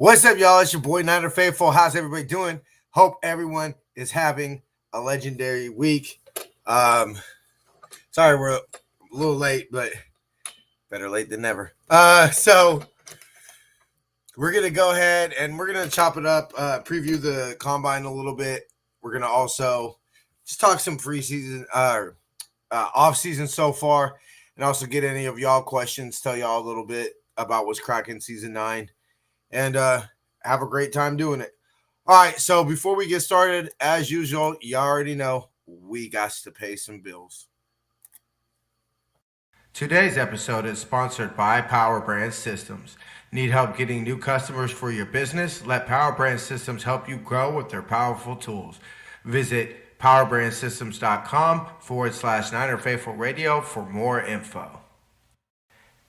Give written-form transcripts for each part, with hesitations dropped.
What's up, y'all? It's your boy Niner Faithful. How's everybody doing? Hope everyone is having a legendary week. Sorry we're a little late, but better late than never. So we're gonna go ahead and we're gonna chop it up, preview the combine a little bit. We're gonna also just talk some preseason, off season so far, and also get any of y'all questions. Tell y'all a little bit about what's cracking season 9. And have a great time doing it. All right, so before we get started, as usual, you already know we got to pay some bills. Today's episode is sponsored by Power Brand Systems. Need help getting new customers for your business? Let Power Brand Systems help you grow with their powerful tools. Visit powerbrandsystems.com/Niner Faithful Radio for more info.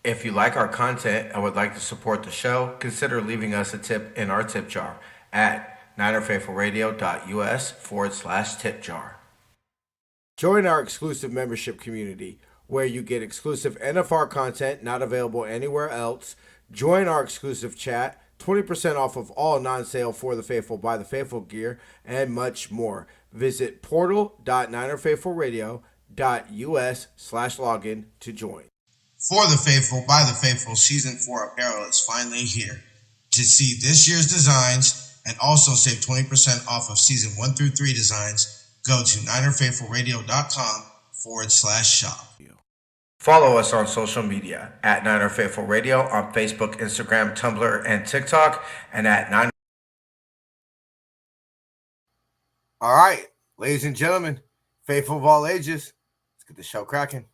If you like our content and would like to support the show, consider leaving us a tip in our tip jar at ninerfaithfulradio.us/tip jar. Join our exclusive membership community where you get exclusive NFR content not available anywhere else. Join our exclusive chat, 20% off of all non-sale For the Faithful by the Faithful gear, and much more. Visit portal.ninerfaithfulradio.us/login to join. For the Faithful by the Faithful Season 4 apparel is finally here. To see this year's designs and also save 20% off of Season 1 through 3 designs, go to ninerfaithfulradio.com/shop. Follow us on social media at Niner Faithful Radio on Facebook, Instagram, Tumblr, and TikTok, and at Niner. All right, ladies and gentlemen, faithful of all ages, let's get the show cracking.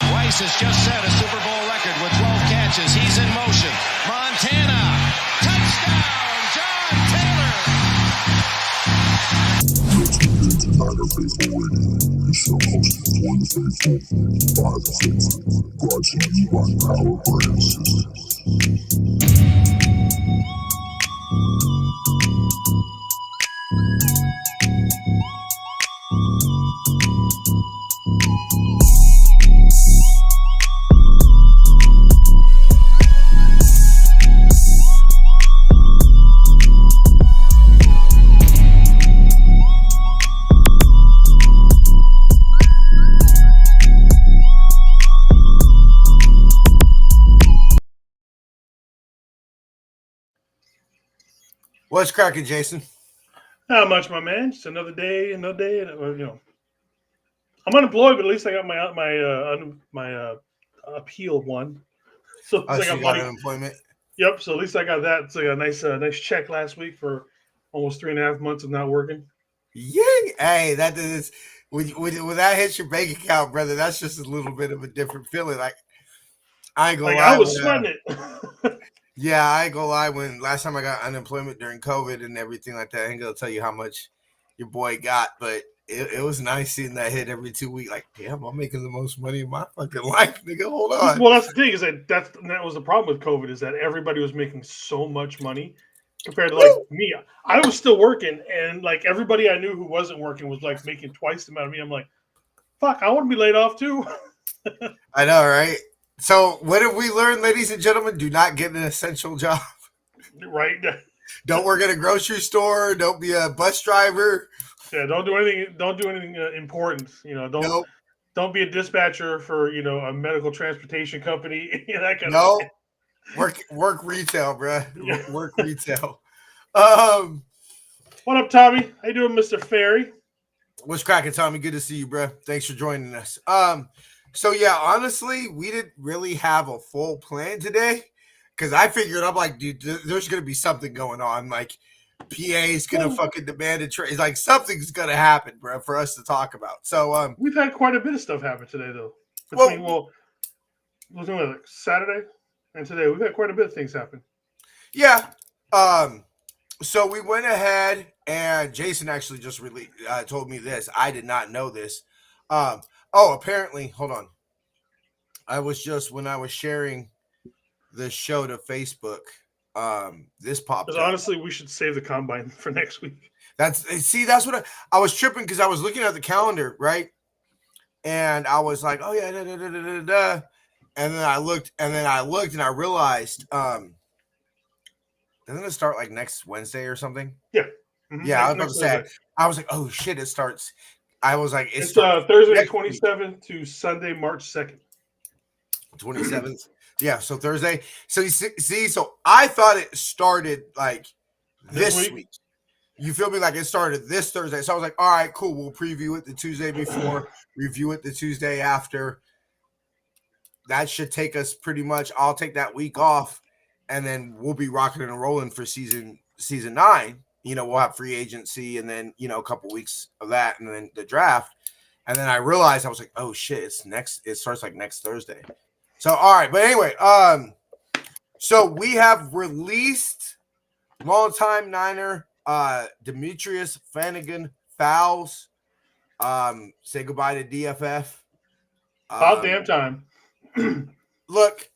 Rice has just set a Super Bowl record with 12 catches. He's in motion. Montana. Touchdown, John Taylor. You're tuned into Niner Faithful Radio, the show hosted for the faithful, by the faithful, brought to you by Power Brand Systems. What's cracking, Jason? Not much, my man. Just another day, I'm unemployed, but at least I got my appeal one. So I I got got unemployment. Yep. So at least I got that. It's like a nice check last week for almost 3.5 months of not working. Yay! Hey, that is when that hits your bank account, brother. That's just a little bit of a different feeling. Like I ain't gonna lie. I was sweating it. Yeah, I ain't gonna lie. When last time I got unemployment during COVID and everything like that, I ain't gonna tell you how much your boy got, but it was nice seeing that hit every 2 weeks. Like, damn, I'm making the most money in my fucking life, nigga. Hold on. Well, that's the thing is that was the problem with COVID is that everybody was making so much money compared to like me. I was still working, and like everybody I knew who wasn't working was like making twice the amount of me. I'm like, fuck, I want to be laid off too. I know, right? So what have we learned, ladies and gentlemen? Do not get an essential job. Right. Don't work at a grocery store. Don't be a bus driver. Yeah, don't do anything. Don't do anything important. Don't be a dispatcher for a medical transportation company. That kind of thing. Work retail, bro. Yeah. Work retail. What up, Tommy? How you doing, Mr. Ferry? What's cracking, Tommy? Good to see you, bro. Thanks for joining us. So yeah, honestly, we didn't really have a full plan today because I figured I'm like, dude, there's gonna be something going on. Like, PA's gonna fucking demand a trade. Like, something's gonna happen, bro, for us to talk about. So we've had quite a bit of stuff happen today, though. Between like Saturday and today, we've had quite a bit of things happen. Yeah. So we went ahead and Jason actually just really told me this. I did not know this. Apparently, hold on. When I was sharing the show to Facebook, this popped up. Honestly, we should save the combine for next week. That's what I was tripping because I was looking at the calendar, right? And I was like, oh yeah, and then I looked and I realized Doesn't it start like next Wednesday or something? Yeah. Yeah, I was about to say. Thursday. I was like, oh shit, it starts. I was like, It's starts Thursday next week. 27th to Sunday March 2nd. 27th. Yeah, so Thursday. So you see, so I thought it started like this week. You feel me? Like it started this Thursday. So I was like, all right, cool. We'll preview it the Tuesday before, review it the Tuesday after. That should take us pretty much. I'll take that week off, and then we'll be rocking and rolling for season 9. You know, we'll have free agency, and then a couple weeks of that, and then the draft. And then I realized I was like, oh shit, it starts like next Thursday. So all right, but anyway, so we have released longtime Niner Demetrius Flanagan Fowles. Say goodbye to DFF. About damn time. Look,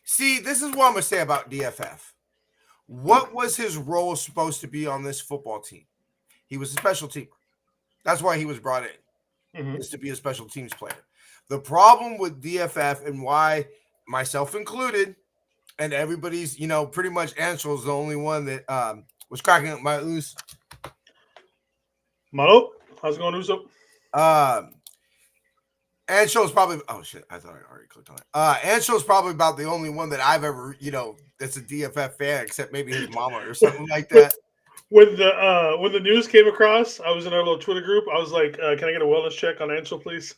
see, this is what I'm gonna say about DFF. What was his role supposed to be on this football team? He was a special teamer. That's why he was brought in, is to be a special teams player. The problem with DFF, and why myself included, and everybody's, pretty much Ansel's the only one that was cracking up my ooze. Mo, how's it going, Uso? Ansel's probably, oh shit, I thought I already clicked on it. Ansel's probably about the only one that I've ever, that's a DFF fan, except maybe his mama or something like that. When the news came across, I was in our little Twitter group. I was like, "Can I get a wellness check on Ansel, please?"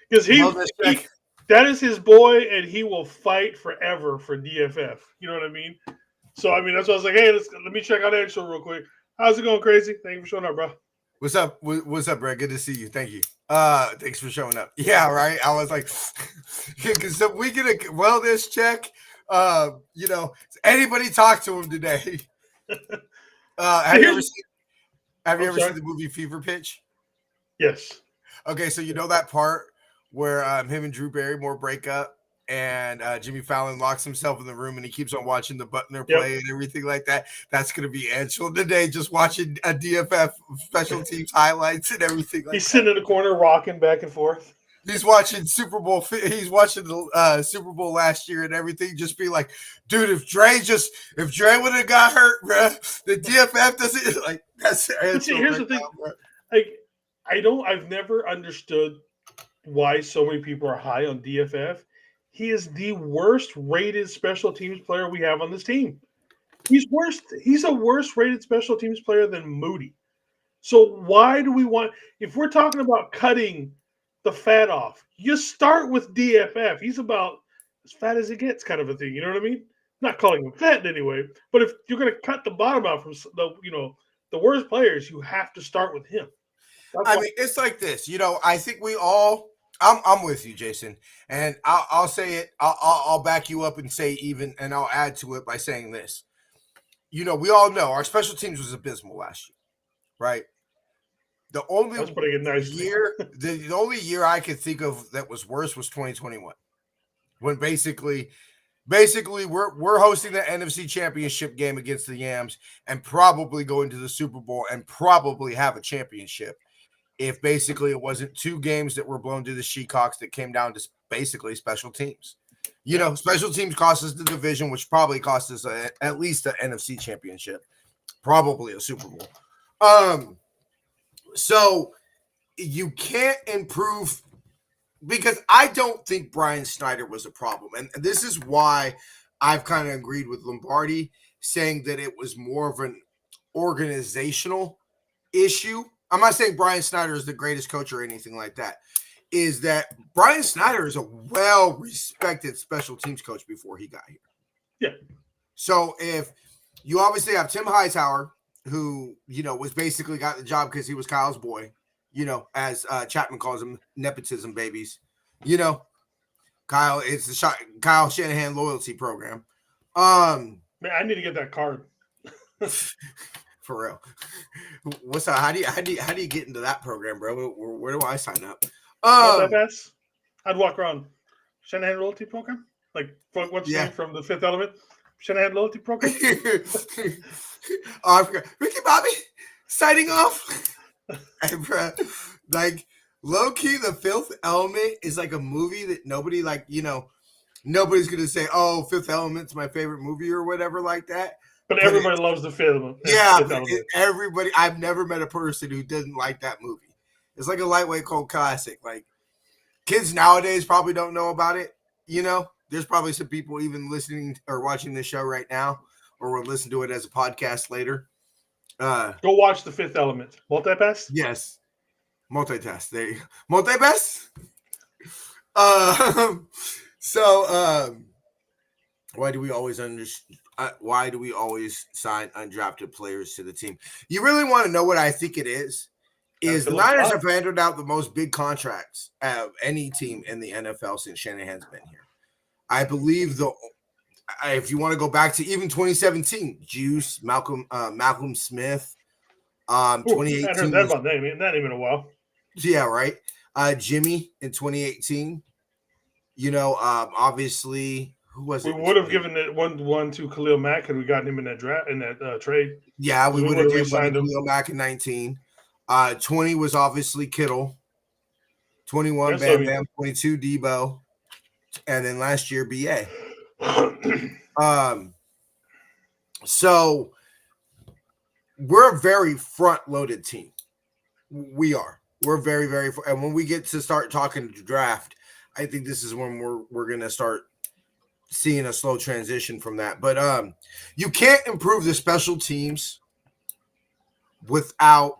Because that is his boy, and he will fight forever for DFF. You know what I mean? So I mean, that's why I was like, "Hey, let me check out Ansel real quick." How's it going, Crazy? Thank you for showing up, bro. What's up? What's up, Brad? Good to see you. Thank you. Thanks for showing up. Yeah, right. I was like, because we get a wellness check. Anybody talk to him today? Have you ever seen the movie Fever Pitch? Yes. Okay, so you know that part where him and Drew Barrymore break up, and Jimmy Fallon locks himself in the room and he keeps on watching the Butner play and everything like that. That's going to be Ansel today, just watching a DFF special teams highlights and everything like that. He's sitting in the corner rocking back and forth. He's watching Super Bowl. He's watching the Super Bowl last year and everything. Just be like, dude, if Dre would have got hurt, bro, the DFF doesn't like. That's here's the thing. Now, like, I've never understood why so many people are high on DFF. He is the worst rated special teams player we have on this team. He's worse. He's a worse rated special teams player than Moody. So why do we want? If we're talking about cutting the fat off, you start with DFF. He's about as fat as it gets, kind of a thing. You know what I mean? Not calling him fat in any way, but if you're going to cut the bottom out from the worst players, you have to start with him. I mean, it's like this. I think we all. I'm with you, Jason, and I'll say it. I'll back you up and say even, and I'll add to it by saying this. We all know our special teams was abysmal last year, right? The only the only year I could think of that was worse was 2021, when basically we're hosting the NFC Championship game against the Yams and probably going to the Super Bowl and probably have a championship. If basically it wasn't 2 games that were blown to the Sheekhawks that came down to basically special teams. Special teams cost us the division, which probably cost us at least an NFC championship, probably a Super Bowl. So you can't improve, because I don't think Brian Snyder was a problem. And this is why I've kind of agreed with Lombardi, saying that it was more of an organizational issue. I'm not saying Brian Snyder is the greatest coach or anything like that. Is that Brian Snyder is a well-respected special teams coach before he got here. Yeah. So if you obviously have Tim Hightower, who, was basically got the job because he was Kyle's boy, as Chapman calls them, nepotism babies. Kyle, it's the Kyle Shanahan loyalty program. Man, I need to get that card. For real. What's up? How do you get into that program, bro? Where do I sign up? I'd walk around. Shanahan loyalty program? Like what's the name from The Fifth Element? Shanahan loyalty program? I forgot. Ricky Bobby signing off. Hey, bro, like low key, The Fifth Element is like a movie that nobody Nobody's gonna say, "Oh, Fifth Element's my favorite movie" or whatever like that. But everybody loves the film. Yeah, everybody. I've never met a person who doesn't like that movie. It's like a lightweight cult classic. Like kids nowadays probably don't know about it. You know, there's probably some people even listening or watching this show right now, or will listen to it as a podcast later. Go watch The Fifth Element. Multipass? Yes, multitask. They multipass. Why do we always sign undrafted players to the team? You really want to know what I think it is? The Niners have handed out the most big contracts of any team in the NFL since Shanahan's been here. I believe if you want to go back to even 2017, Juice, Malcolm Smith, 2018. I heard that about that. Not even a while. Yeah, right. Jimmy in 2018. You know, obviously, who was it? We would have given it one to Khalil Mack had we gotten him in that draft in that trade. Yeah, we would have given Khalil Mack in 19. 20 was obviously Kittle. 21 Bam Bam. 22 Debo, and then last year BA. So we're a very front-loaded team. We are. We're very, very, and when we get to start talking to draft, I think this is when we're gonna start seeing a slow transition from that. But you can't improve the special teams without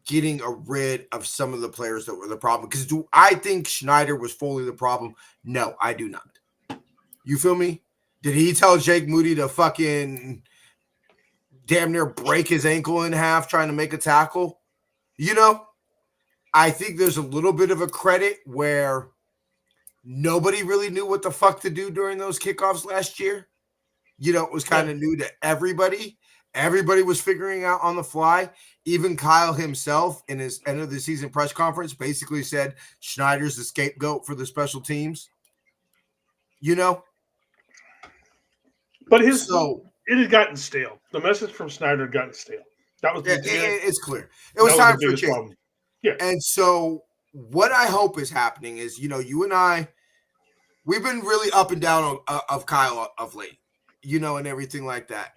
getting rid of some of the players that were the problem. Because do I think Schneider was fully the problem? No, I do not. You feel me? Did he tell Jake Moody to fucking damn near break his ankle in half trying to make a tackle? You know, I think there's a little bit of a credit where nobody really knew what the fuck to do during those kickoffs last year. You know, it was kind of new to everybody. Everybody was figuring out on the fly. Even Kyle himself in his end of the season press conference basically said Schneider's the scapegoat for the special teams. You know? But it had gotten stale. The message from Snyder had gotten stale. That was it's clear. It was time for change. Problem. Yeah. And so what I hope is happening is, you know, you and I, we've been really up and down of Kyle of late, you know, and everything like that.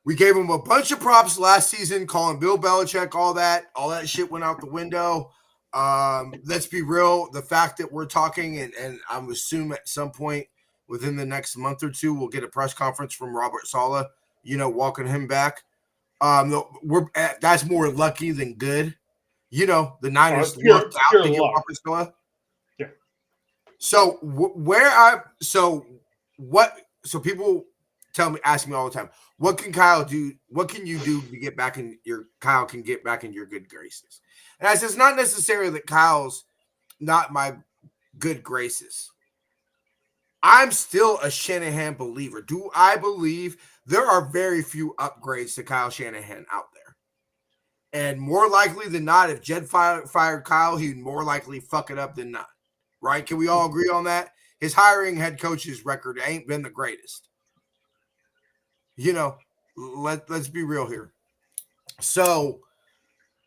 We gave him a bunch of props last season, calling Bill Belichick, all that shit went out the window. Let's be real. The fact that we're talking, and I'm assuming at some point within the next month or two, we'll get a press conference from Robert Saleh, you know, walking him back. That's more lucky than good. You know, the Niners looked out to get Robert Saleh. Yeah. So people ask me all the time, what can Kyle do? What can you do to get back in Kyle can get back in your good graces? And I said, it's not necessarily that Kyle's not my good graces. I'm still a Shanahan believer. Do I believe there are very few upgrades to Kyle Shanahan out there? And more likely than not, if Jed fired Kyle, he'd more likely fuck it up than not. Right? Can we all agree on that? His hiring head coach's record ain't been the greatest. You know, let's be real here. So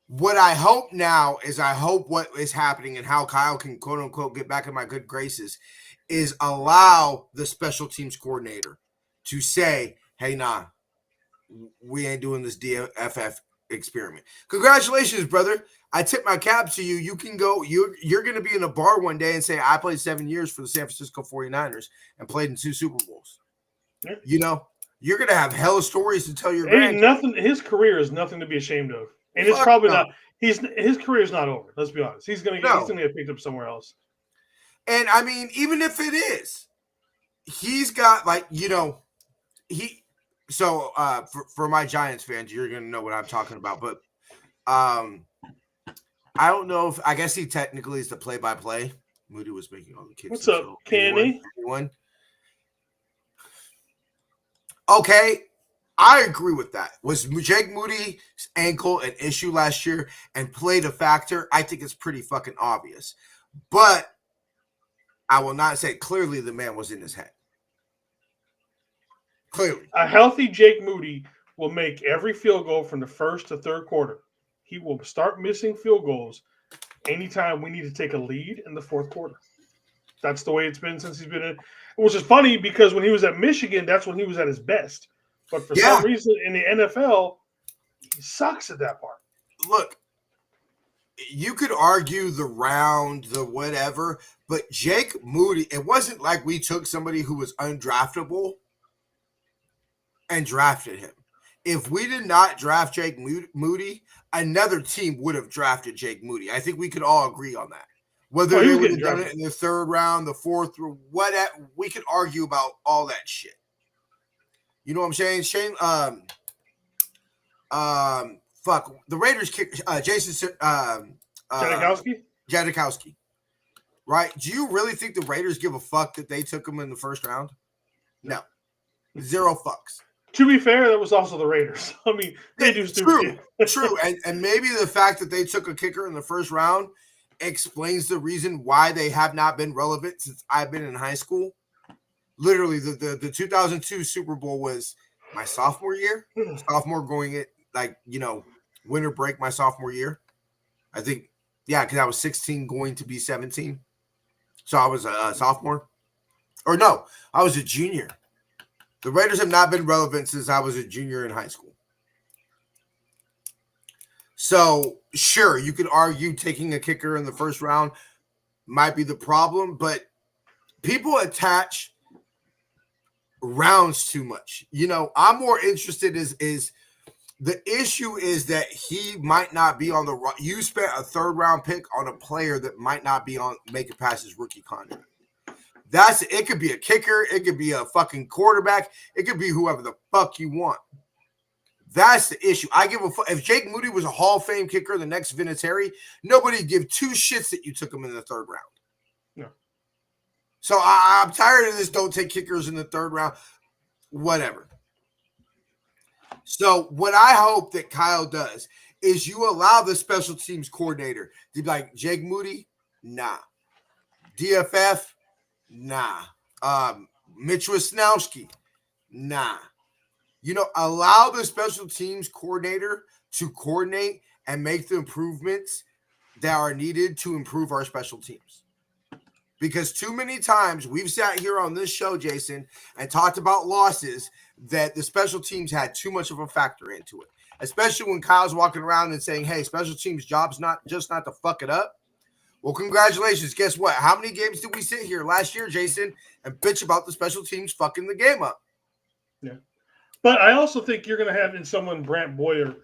what I hope now is what is happening and how Kyle can, quote unquote, get back in my good graces is allow the special teams coordinator to say, hey, nah, we ain't doing this DFF experiment. Congratulations, brother. I tip my cap to you. You can go, you're going to be in a bar one day and say, I played 7 years for the San Francisco 49ers and played in 2 Super Bowls. Yeah. You know, you're going to have hella stories to tell your grandkids. His career is nothing to be ashamed of. And it's probably not, his career is not over. Let's be honest. He's going to get picked up somewhere else. And I mean, even if it is, he's got for my Giants fans, you're going to know what I'm talking about. But I don't know if, I guess he technically is the play-by-play. Moody was making all the kids. What's up, Kenny? Anyone? Okay, I agree with that. Was Jake Moody's ankle an issue last year and played a factor? I think it's pretty fucking obvious. But I will not say clearly the man was in his head. Clearly. A healthy Jake Moody will make every field goal from the first to third quarter. He will start missing field goals anytime we need to take a lead in the fourth quarter. That's the way it's been since he's been in. Which is funny because when he was at Michigan, that's when he was at his best. But for some reason in the NFL, he sucks at that part. Look, you could argue the round, the whatever, but Jake Moody, it wasn't like we took somebody who was undraftable and drafted him. If we did not draft Jake Moody, another team would have drafted Jake Moody. I think we could all agree on that. Whether they would have done it in the third round, the fourth, whatever, we could argue about all that shit. You know what I'm saying? Shane, fuck, the Raiders kick Jason Janikowski. Right? Do you really think the Raiders give a fuck that they took him in the first round? No. 0 fucks. To be fair, that was also the Raiders. I mean, they do stupid. True. And maybe the fact that they took a kicker in the first round explains the reason why they have not been relevant since I've been in high school. Literally, the 2002 Super Bowl was my sophomore year. Sophomore going it, like, you know, winter break my sophomore year. I think, yeah, because I was 16 going to be 17. So I was a sophomore. Or no, I was a junior. The Raiders have not been relevant since I was a junior in high school. So, sure, you could argue taking a kicker in the first round might be the problem, but people attach rounds too much. You know, I'm more interested is the issue is that he might not be on the – you spent a third-round pick on a player that might not be on making past his rookie contract. It could be a kicker. It could be a fucking quarterback. It could be whoever the fuck you want. That's the issue. I give a fuck. If Jake Moody was a Hall of Fame kicker, the next Vinatieri, nobody give 2 shits that you took him in the third round. No. So I'm tired of this. Don't take kickers in the third round. Whatever. So what I hope that Kyle does is you allow the special teams coordinator to be like, Jake Moody, nah. DFF, nah. Mitch Wisnowski, nah. You know, allow the special teams coordinator to coordinate and make the improvements that are needed to improve our special teams. Because too many times we've sat here on this show, Jason, and talked about losses that the special teams had too much of a factor into it. Especially when Kyle's walking around and saying, hey, special teams job's not to fuck it up. Well, congratulations. Guess what? How many games did we sit here last year, Jason, and bitch about the special teams fucking the game up? Yeah. But I also think you're going to have in someone Brant Boyer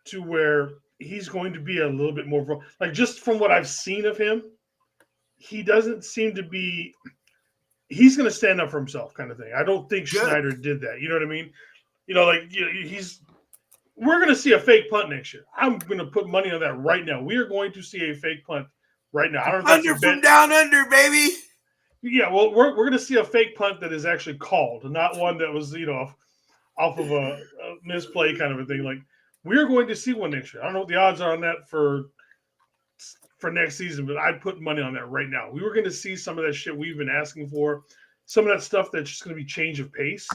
to where he's going to be a little bit more – like just from what I've seen of him, he doesn't seem to be – he's going to stand up for himself kind of thing. I don't think Schneider did that. You know what I mean? You know, like we're going to see a fake punt next year. I'm going to put money on that right now. We are going to see a fake punt right now. I don't know under from down under, baby. Yeah, well, we're going to see a fake punt that is actually called, not one that was, you know, off of a misplay kind of a thing. Like, we're going to see one next year. I don't know what the odds are on that for next season, but I'd put money on that right now. We were going to see some of that shit we've been asking for, some of that stuff that's just going to be change of pace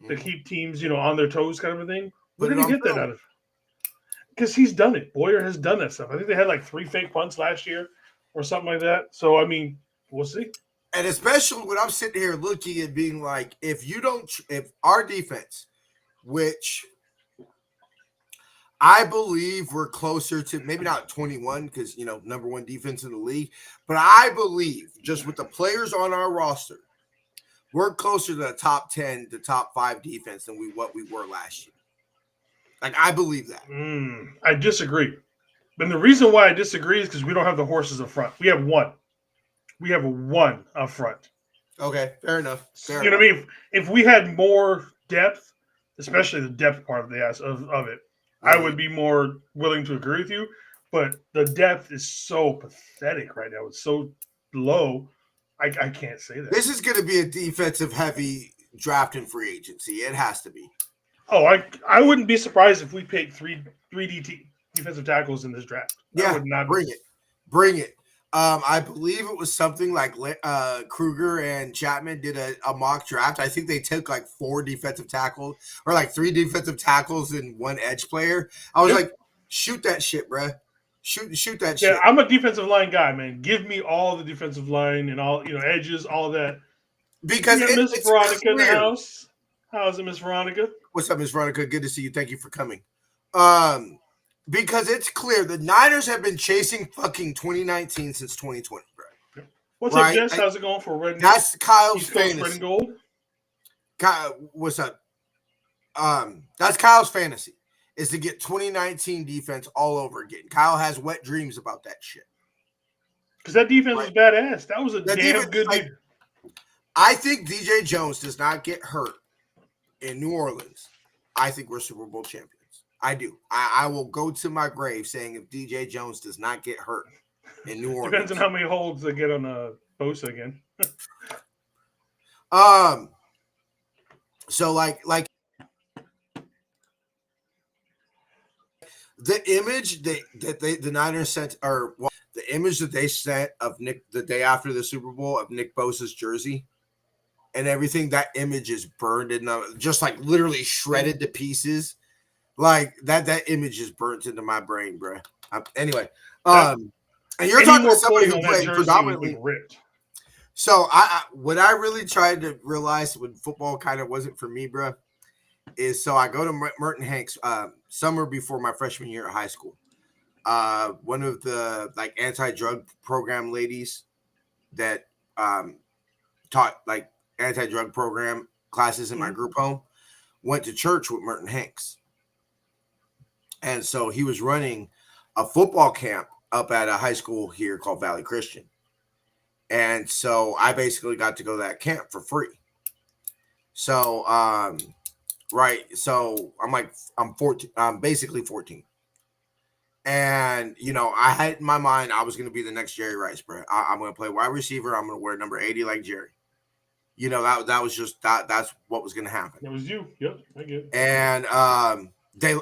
to keep teams, you know, on their toes kind of a thing. We're going to get that out of it. Because he's done it. Boyer has done that stuff. I think they had like 3 fake punts last year or something like that. So, I mean, we'll see. And especially when I'm sitting here looking and being like, if our defense, which I believe we're closer to, maybe not 21 because, you know, number 1 defense in the league, but I believe just with the players on our roster, we're closer to the top 10, the top 5 defense than what we were last year. Like, I believe that. I disagree. And the reason why I disagree is because we don't have the horses up front. We have 1. We have 1 up front. Okay, fair enough. You know what I mean? If we had more depth, especially the depth part of it, I would be more willing to agree with you. But the depth is so pathetic right now. It's so low. I can't say that. This is going to be a defensive-heavy draft and free agency. It has to be. Oh, I wouldn't be surprised if we picked 3 defensive tackles in this draft. Yeah, bring it. I believe it was something like Kruger and Chapman did a mock draft. I think they took like 4 defensive tackles or like 3 defensive tackles and 1 edge player. I was like, shoot that shit, bruh. Shoot that Yeah, shit. I'm a defensive line guy, man. Give me all the defensive line and all edges, all of that. Because We got Miss it's Veronica in the clear. house. How's it, Miss Veronica? What's up, Miss Veronica? Good to see you. Thank you for coming. Because it's clear the Niners have been chasing fucking 2019 since 2020, bro. What's Right. up, Jess? How's it going for Red? That's Kyle's East Coast Red fantasy. and Gold. What's up? That's Kyle's fantasy is to get 2019 defense all over again. Kyle has wet dreams about that shit. Because that defense was badass. That was a That damn defense, good. like, I think DJ Jones does not get hurt in New Orleans. I think we're Super Bowl champions. I do. I will go to my grave saying if DJ Jones does not get hurt in New Orleans. Depends on how many holds they get on Bosa again. So like the image that the Niners sent, or the image that they sent of Nick the day after the Super Bowl of Nick Bosa's jersey and everything, that image is burned and just like literally shredded to pieces. Like that image is burnt into my brain, bro. Anyway, and you're talking to somebody who played predominantly ripped. So what I really tried to realize when football kind of wasn't for me, bro, is so I go to Merton Hanks summer before my freshman year at high school. One of the like anti-drug program ladies that taught like anti-drug program classes in my group home went to church with Merton Hanks. And so he was running a football camp up at a high school here called Valley Christian. And so I basically got to go to that camp for free. So, right. So I'm 14. I'm basically 14. And, you know, I had in my mind, I was going to be the next Jerry Rice, bro. I'm going to play wide receiver. I'm going to wear number 80 like Jerry. You know, that was just, that's what was going to happen. That was you. Yep. I get it. And,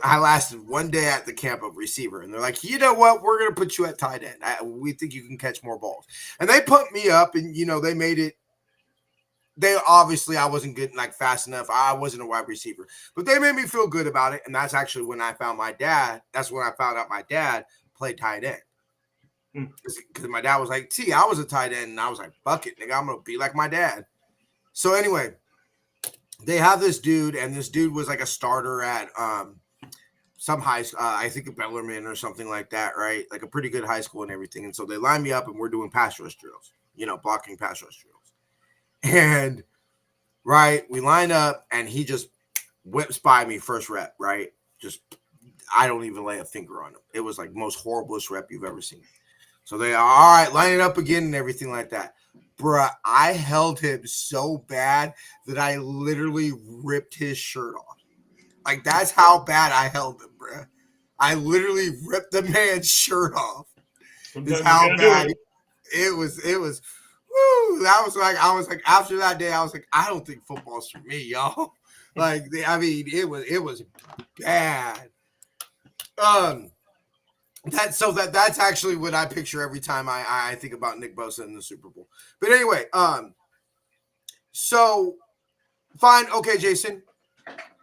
I lasted one day at the camp of receiver, and they're like, you know what? We're going to put you at tight end. We think you can catch more balls. And they put me up, and, you know, they made it. They obviously, I wasn't getting like fast enough. I wasn't a wide receiver, but they made me feel good about it. And that's actually when I found my dad. That's when I found out my dad played tight end. Because my dad was like, I was a tight end. And I was like, fuck it, nigga, I'm going to be like my dad. So anyway, they have this dude, and this dude was like a starter at some high school, I think Bellarmine or something like that, right? Like a pretty good high school and everything. And so they line me up, and we're doing pass rush drills, you know, blocking pass rush drills. And right, we line up, and he just whips by me first rep, right? Just I don't even lay a finger on him. It was like most horriblest rep you've ever seen. So they are all right, line it up again and everything like that. Bruh, I held him so bad that I literally ripped his shirt off. Like, that's how bad I held him, bruh. I literally ripped the man's shirt off. That's how bad it was. Woo! That was like, I was like, after that day, I was like, I don't think football's for me, y'all. Like, I mean, it was bad. That's actually what I picture every time I think about Nick Bosa in the Super Bowl. But anyway, so fine, okay, Jason,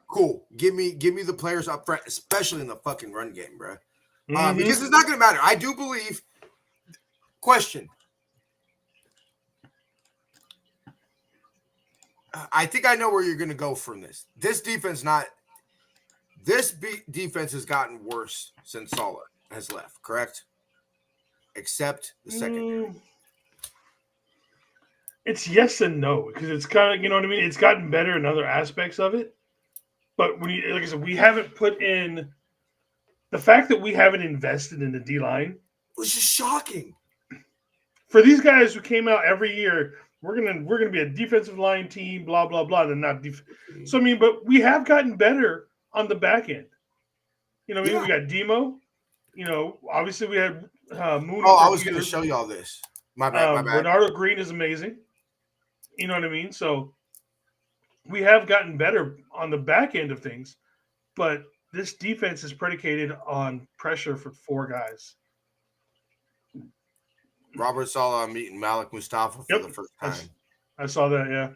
cool. Give me the players up front, especially in the fucking run game, bro. Because it's not going to matter. I do believe. Question. I think I know where you're going to go from this. This defense has gotten worse since Saleh has left, correct? Except the secondary. It's yes and no, because it's kind of, you know what I mean? It's gotten better in other aspects of it. But when you, like I said, we haven't put in the fact that we haven't invested in the D-line. Was just shocking. For these guys who came out every year, we're gonna be a defensive line team, blah blah blah. They're not so I mean, but we have gotten better on the back end. You know, we got Demo. You know, obviously we had Mooney. Oh, I was going to show you all this. My bad. Bernardo Green is amazing. You know what I mean? So we have gotten better on the back end of things, but this defense is predicated on pressure for four guys. Robert Saleh meeting Malik Mustafa for the first time. I saw that, yeah.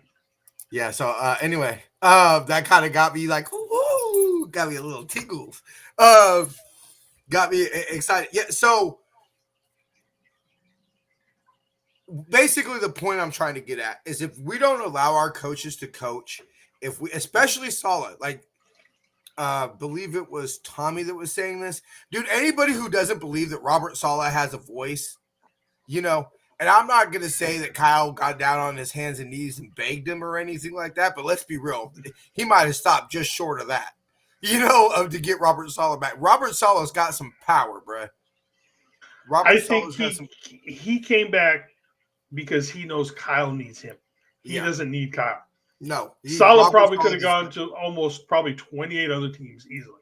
Yeah, so anyway, that kind of got me like, got me a little tingles. got me excited. Yeah, so basically the point I'm trying to get at is if we don't allow our coaches to coach, if we, especially Saleh, like believe it was Tommy that was saying this, dude. Anybody who doesn't believe that Robert Saleh has a voice, you know, and I'm not gonna say that Kyle got down on his hands and knees and begged him or anything like that, but let's be real, he might have stopped just short of that, you know, to get Robert Saleh back. Robert Saleh's got some power, bruh. Robert I think Saleh's got some. he came back because he knows Kyle needs him. He doesn't need Kyle. No, Saleh probably could have gone to almost probably 28 other teams easily.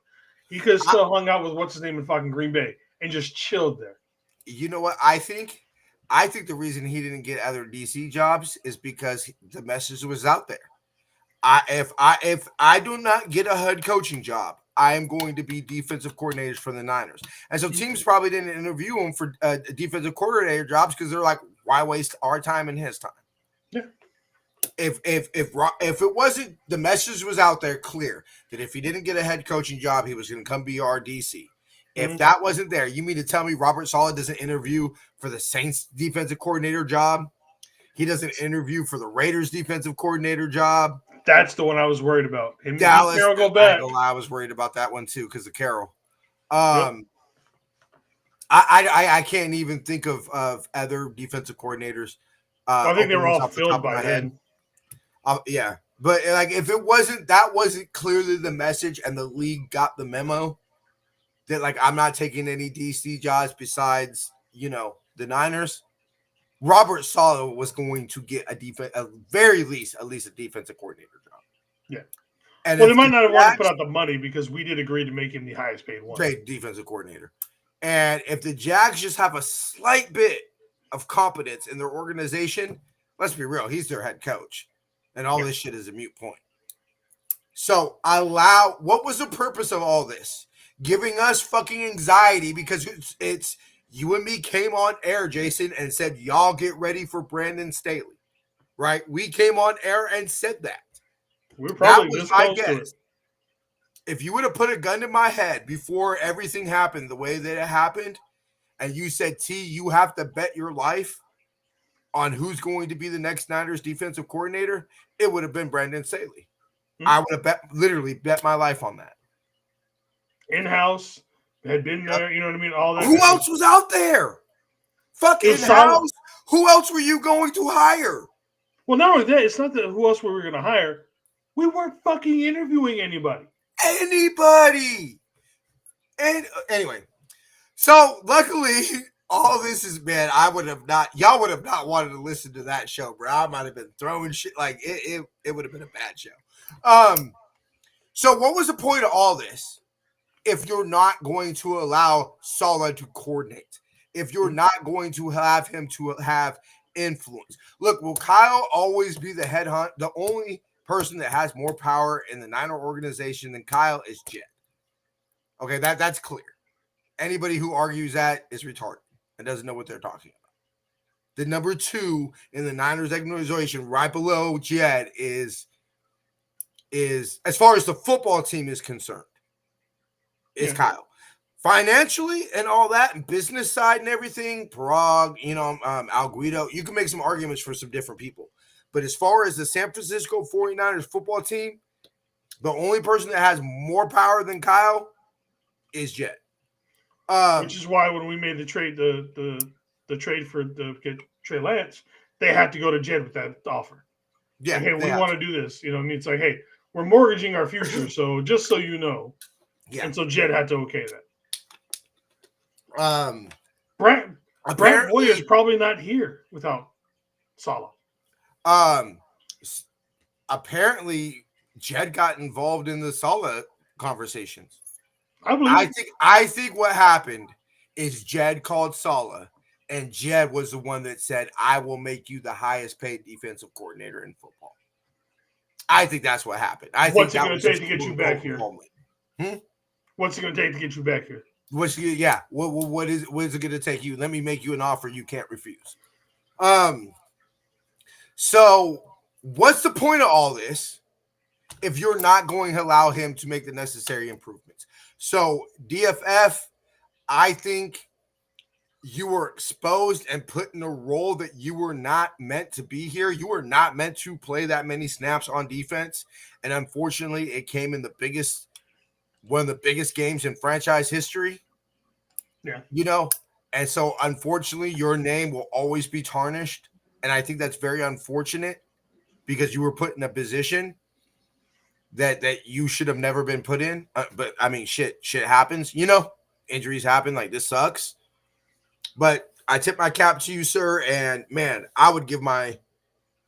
He could have still hung out with what's his name in fucking Green Bay and just chilled there. You know what I think? I think the reason he didn't get other DC jobs is because the message was out there. If I do not get a head coaching job, I am going to be defensive coordinators for the Niners. And so teams probably didn't interview him for defensive coordinator jobs because they're like, why waste our time and his time? Yeah. If it wasn't, the message was out there clear that if he didn't get a head coaching job, he was going to come be our DC. If that wasn't there, you mean to tell me Robert Saleh doesn't interview for the Saints defensive coordinator job? He doesn't interview for the Raiders defensive coordinator job. That's the one I was worried about. Dallas, Carroll go back. I was worried about that one too because of Carroll. Yep. I can't even think of other defensive coordinators. I think they were all filled by then. Yeah, but like if it wasn't clearly the message and the league got the memo that like I'm not taking any DC jobs besides, you know, the Niners, Robert Saleh was going to get at least a defensive coordinator job. Yeah. And well, they might not have wanted to put out the money because we did agree to make him the highest paid one. Paid defensive coordinator. And if the Jags just have a slight bit of competence in their organization, let's be real, he's their head coach. And all this shit is a moot point. So what was the purpose of all this? Giving us fucking anxiety because it's you and me came on air, Jason, and said, y'all get ready for Brandon Staley. Right? We came on air and said that. We're probably this close to it. If you would have put a gun to my head before everything happened the way that it happened, and you said, T, you have to bet your life on who's going to be the next Niners defensive coordinator, it would have been Brandon Staley. I would have literally bet my life on that. In-house, had been there, you know what I mean? All that. Who else was out there? Fucking in-house? Who else were you going to hire? Well, not only that, it's not that who else we were going to hire. We weren't fucking interviewing anybody. Anybody. And anyway, so luckily, all this is, man, y'all would have not wanted to listen to that show, bro. I might have been throwing shit like it would have been a bad show. So what was the point of all this? If you're not going to allow Saleh to coordinate, if you're not going to have him to have influence. Look, will Kyle always be the head hunt? The only person that has more power in the Niner organization than Kyle is Jed. Okay, that's clear. Anybody who argues that is retarded and doesn't know what they're talking about. The number 2 in the Niners organization, right below Jed, is as far as the football team is concerned, is Kyle. Financially and all that, and business side and everything, Parag, Al Guido, you can make some arguments for some different people. But as far as the San Francisco 49ers football team, the only person that has more power than Kyle is Jed. Which is why when we made the trade, the trade for get Trey Lance, they had to go to Jed with that offer. Yeah, like, hey, we want to do this. You know what I mean? It's like, hey, we're mortgaging our future, so just so you know. Yeah. And so Jed had to okay that. Brent Boyer is probably not here without Saleh. Apparently Jed got involved in the Saleh conversations. I think what happened is Jed called Saleh, and Jed was the one that said, I will make you the highest paid defensive coordinator in football. I think that's what happened. What's it going to take to get you back here? What's it going to take to get you back here? What is it going to take you? Let me make you an offer you can't refuse. So what's the point of all this if you're not going to allow him to make the necessary improvements? So DFF, I think you were exposed and put in a role that you were not meant to be here. You were not meant to play that many snaps on defense. And unfortunately, it came in one of the biggest games in franchise history. Yeah. You know, and so unfortunately, your name will always be tarnished. And I think that's very unfortunate because you were put in a position that you should have never been put in. But I mean, shit happens, you know, injuries happen. Like, this sucks. But I tip my cap to you, sir. And man, I give my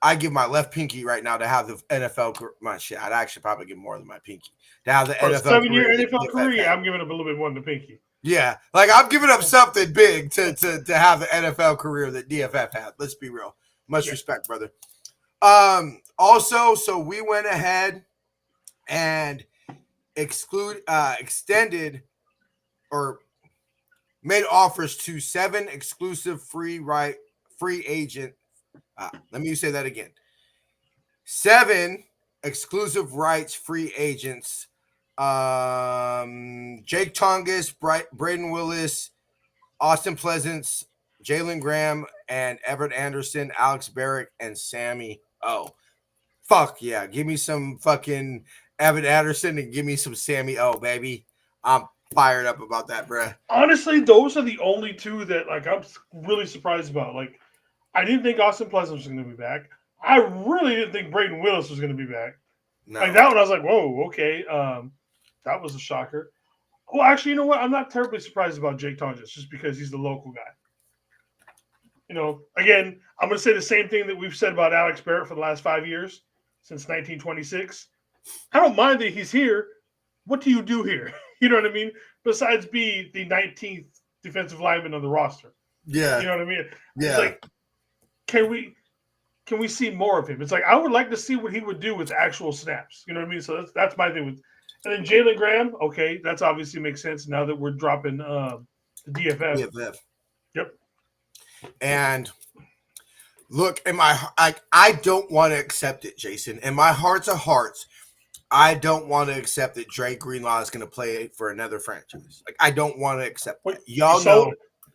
left pinky right now to have the NFL. My shit, I'd actually probably give more than my pinky to have the For a NFL 7-year career NFL that career, had. I'm giving up a little bit more than the pinky. Yeah, like I'm giving up something big to have the NFL career that DFF had. Let's be real. Much respect, brother. Also, so we went ahead and extended or made offers to 7 exclusive free agent. Let me say that again. 7 exclusive rights free agents. Jake Tongas, Braden Willis, Austin Pleasance, Jalen Graham, and Everett Anderson, Alex Barrett, and Sammy. Oh, fuck yeah. Give me some fucking Everett Anderson and give me some Sammy O, baby. I'm fired up about that, bruh. Honestly, those are the only 2 that like I'm really surprised about. Like, I didn't think Austin Pleasance was going to be back. I really didn't think Braden Willis was going to be back. No. Like, that one, I was like, whoa, okay. That was a shocker. Well, actually, you know what? I'm not terribly surprised about Jake Tongas just because he's the local guy. You know, again, I'm going to say the same thing that we've said about Alex Barrett for the last 5 years, since 1926. I don't mind that he's here. What do you do here? You know what I mean? Besides be the 19th defensive lineman on the roster. Yeah. You know what I mean? Yeah. It's like, can we see more of him? It's like, I would like to see what he would do with actual snaps. You know what I mean? So that's my thing with. And then Jalen Graham, okay, that's obviously makes sense now that we're dropping the DFF. Yep. And look, I don't want to accept it, Jason. In my hearts of hearts, I don't want to accept that Dre Greenlaw is going to play for another franchise. Like, I don't want to accept that. Y'all know.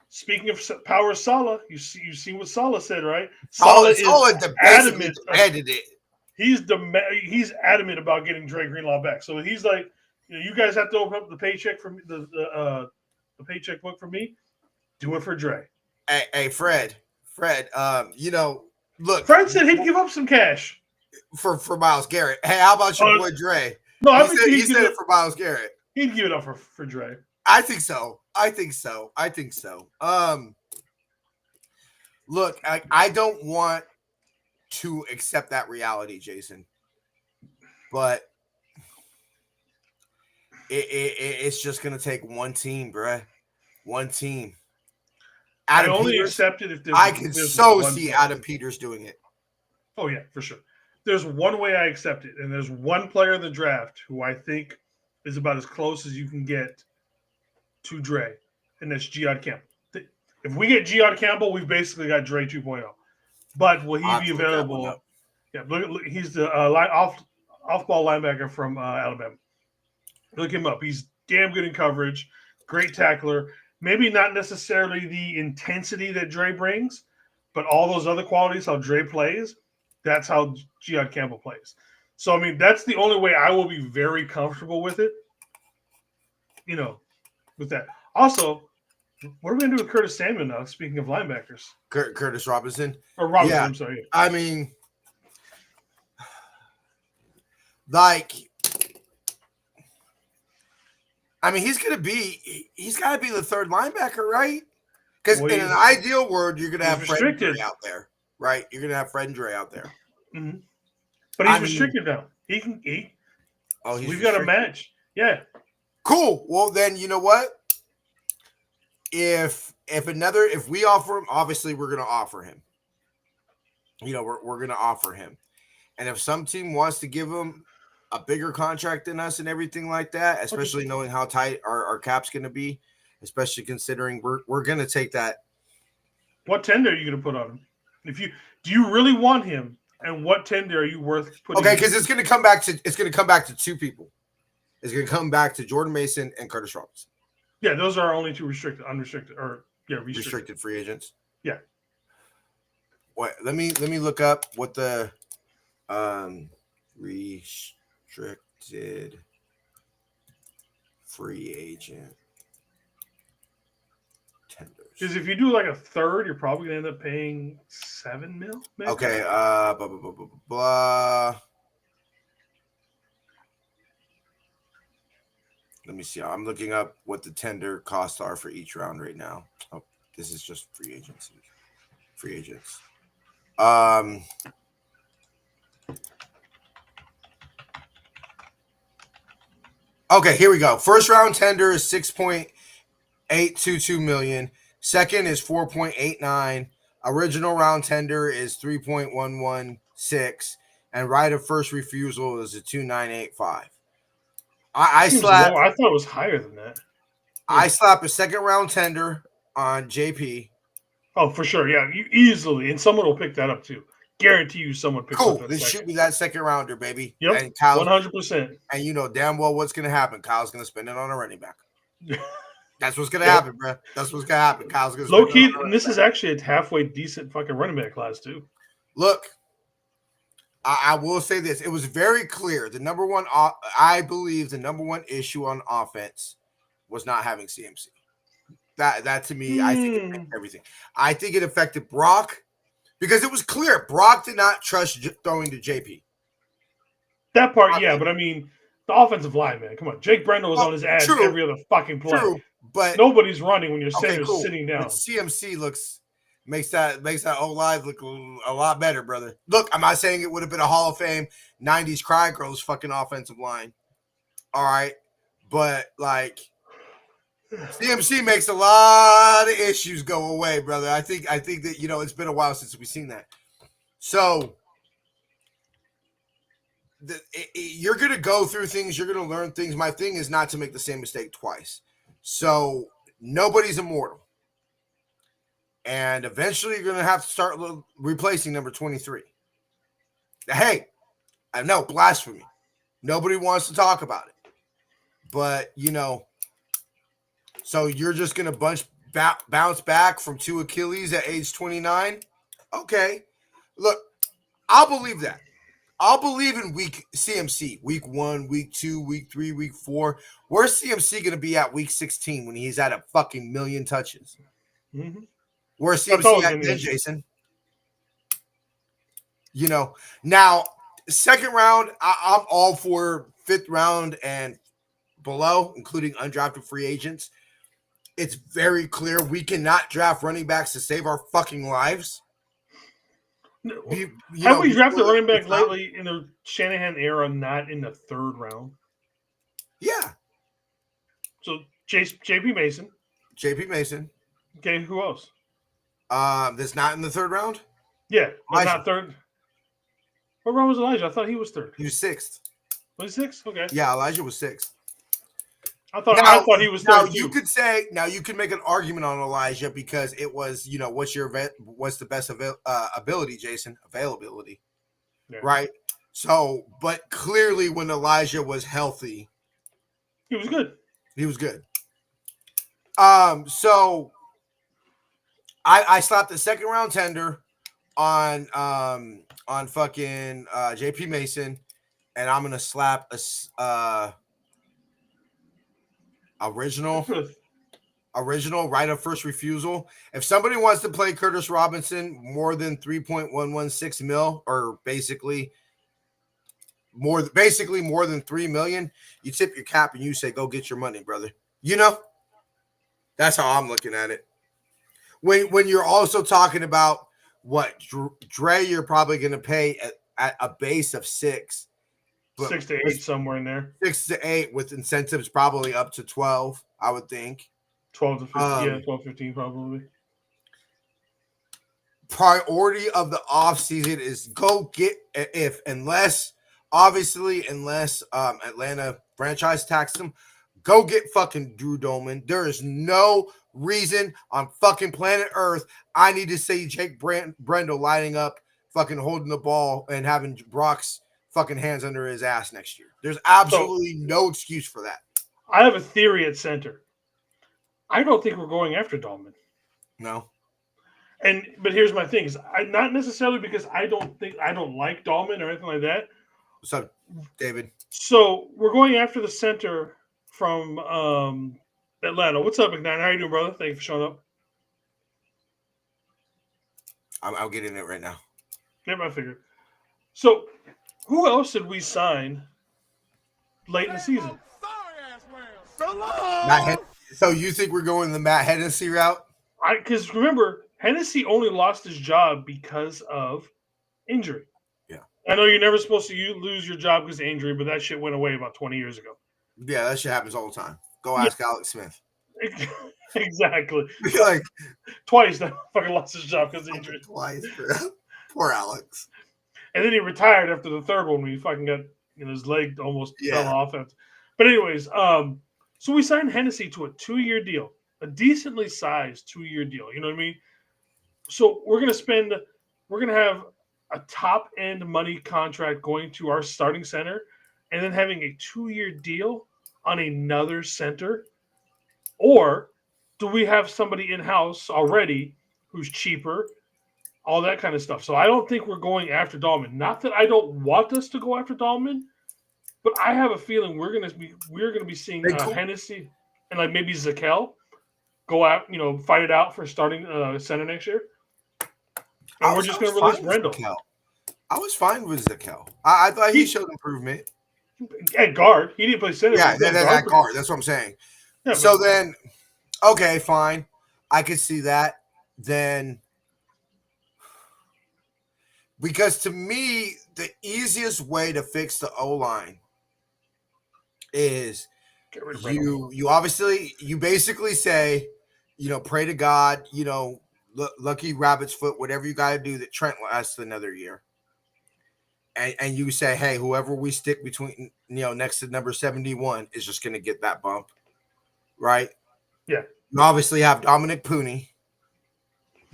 Speaking of power, Saleh, you see what Saleh said, right? Saleh adamant. He's adamant about getting Dre Greenlaw back. So he's like, you guys have to open up the paycheck for me, the paycheck book for me. Do it for Dre. Hey, Fred, you know, look. Fred said he'd give up some cash for Myles Garrett. Hey, how about your boy Dre? No, he said it for Myles Garrett. He'd give it up for Dre. I think so. Look, I don't want to accept that reality, Jason, but it's just gonna take one team, bruh. One team. I only accept it if there's. I can so see Adam Peters doing it. Oh yeah, for sure. There's one way I accept it, and there's one player in the draft who I think is about as close as you can get to Dre, and that's Giod Campbell. If we get Giod Campbell, we've basically got Dre 2.0. But will he be available? Yeah, look, he's the off-ball linebacker from Alabama. Look him up. He's damn good in coverage, great tackler. Maybe not necessarily the intensity that Dre brings, but all those other qualities, how Dre plays, that's how Giod Campbell plays. So, I mean, that's the only way I will be very comfortable with it, you know, with that. Also, what are we going to do with Curtis Samuel now, speaking of linebackers? Curtis Robinson? Or Robinson, yeah. I'm sorry. I mean, like, he's got to be the third linebacker, right? Because in an ideal world, you're going to have Fred and Dre out there, right? You're going to have Fred and Dre out there. Mm-hmm. But he's restricted now. He can eat. Oh, he's we've got a match. Yeah. Cool. Well, then you know what? If we offer him, obviously we're going to offer him. You know, we're going to offer him. And if some team wants to give him a bigger contract than us and everything like that, especially knowing how tight our cap's going to be, especially considering we're going to take that. What tender are you going to put on him? Do you really want him? And what tender are you worth putting? Okay, because it's going to come back to two people. It's going to come back to Jordan Mason and Curtis Robinson. Yeah, those are only two unrestricted, or restricted free agents. Yeah. What? Let me look up what the restricted free agent tenders. Because if you do like a third, you're probably gonna end up paying $7 million. Maybe? Okay. Blah, blah, blah, blah, blah. Let me see. I'm looking up what the tender costs are for each round right now. Oh, this is just free agency. Free agents. Okay, here we go. First round tender is 6.822 million. Second is 4.89. Original round tender is 3.116. And right of first refusal is a 2.985. I slap. I thought it was higher than that. I slap a second round tender on JP. Oh, for sure. Yeah, you easily. And someone will pick that up too. Guarantee you someone picks up that Then shoot me that second rounder, baby. Yep, and Kyle's, 100%. And you know damn well what's going to happen. Kyle's going to spend it on a running back. That's what's going to happen, bro. That's what's going to happen. Kyle's going to low key, and this is actually a halfway decent fucking running back class too. Look, I will say this. It was very clear. I believe the number one issue on offense was not having CMC. That to me, I think it affected everything. I think it affected Brock because it was clear Brock did not trust throwing to JP. That part, yeah, but I mean, the offensive line, man. Come on. Jake Brendel was on his ass every other fucking play. True, but nobody's running when you're sitting down. But CMC makes that whole line look a lot better, brother. Look, I'm not saying it would have been a Hall of Fame 90s Cry Girls fucking offensive line. All right. But like CMC makes a lot of issues go away, brother. I think that it's been a while since we've seen that. So you're gonna go through things, you're gonna learn things. My thing is not to make the same mistake twice. So nobody's immortal. And eventually you're going to have to start replacing number 23. Hey, I know, blasphemy. Nobody wants to talk about it. But, so you're just going to bounce back from 2 Achilles at age 29? Okay. Look, I'll believe that. I'll believe in CMC. Week 1, week 2, week 3, week 4. Where's CMC going to be at week 16 when he's at a fucking million touches? Mm-hmm. Where's CMC at then, Jason? Now, second round, I'm all for 5th round and below, including undrafted free agents. It's very clear we cannot draft running backs to save our fucking lives. Have we drafted a running back lately in the Shanahan era, not in the 3rd round? Yeah. So, JP Mason. JP Mason. Okay, who else? That's not in the 3rd round? Yeah, not 3rd. What round was Elijah? I thought he was 3rd. He was 6th. Was he 6th? Okay. Yeah, Elijah was 6th. I thought he was 3rd. Now you could make an argument on Elijah because it was, what's the best ability, Jason? Availability. Yeah. Right? So, but clearly when Elijah was healthy, he was good. He was good. So I slapped the second round tender on fucking JP Mason, and I'm gonna slap a original right of first refusal. If somebody wants to play Curtis Robinson more than 3.116 mil, or basically more than 3 million, you tip your cap and you say, go get your money, brother. That's how I'm looking at it. When you're also talking about what Dre, you're probably going to pay at a base of 6, 6 to 8, somewhere in there. 6 to 8 with incentives probably up to 12, I would think. 12 to 15, 12, 15 probably. Priority of the offseason is go get, unless Atlanta franchise tax them, go get fucking Drew Doman. There is no reason on fucking planet Earth I need to see Jake Brendel lining up, fucking holding the ball and having Brock's fucking hands under his ass next year. There's absolutely no excuse for that. I have a theory at center. I don't think we're going after Dahlman. No. But here's my thing: is not necessarily because I don't like Dahlman or anything like that. What's up, David? So we're going after the center from Atlanta. What's up, McKnight? How you doing, brother? Thank you for showing up. I'll get in it right now. Yep, I figured. So who else did we sign late in the season? So you think we're going the Matt Hennessy route? Because remember, Hennessy only lost his job because of injury. Yeah. I know you're never supposed to lose your job because of injury, but that shit went away about 20 years ago. Yeah, that shit happens all the time. Go ask Alex Smith. Exactly. Like twice that fucking lost his job because of injury. Twice, bro. Poor Alex. And then he retired after the third one when he fucking got his leg almost fell off. But anyways, so we signed Hennessy to a 2-year deal, a decently sized 2-year deal. You know what I mean? So we're gonna have a top end money contract going to our starting center, and then having a 2-year deal on another center, or do we have somebody in house already who's cheaper? All that kind of stuff. So I don't think we're going after Dahlman. Not that I don't want us to go after Dahlman, but I have a feeling we're gonna be seeing Hennessy and like maybe Zakel go out, fight it out for starting center next year. And we're just gonna release Rendell. I was fine with Zakel. I thought he showed improvement. At guard, he didn't play center. Yeah, at guard. That's what I'm saying. Yeah, so then, okay, fine. I could see that. Then. Because to me, the easiest way to fix the O-line is you basically say, pray to God, lucky rabbit's foot, whatever you got to do that Trent lasts another year. And you say, hey, whoever we stick between, next to number 71 is just going to get that bump. Right? Yeah. You obviously have Dominic Pooney.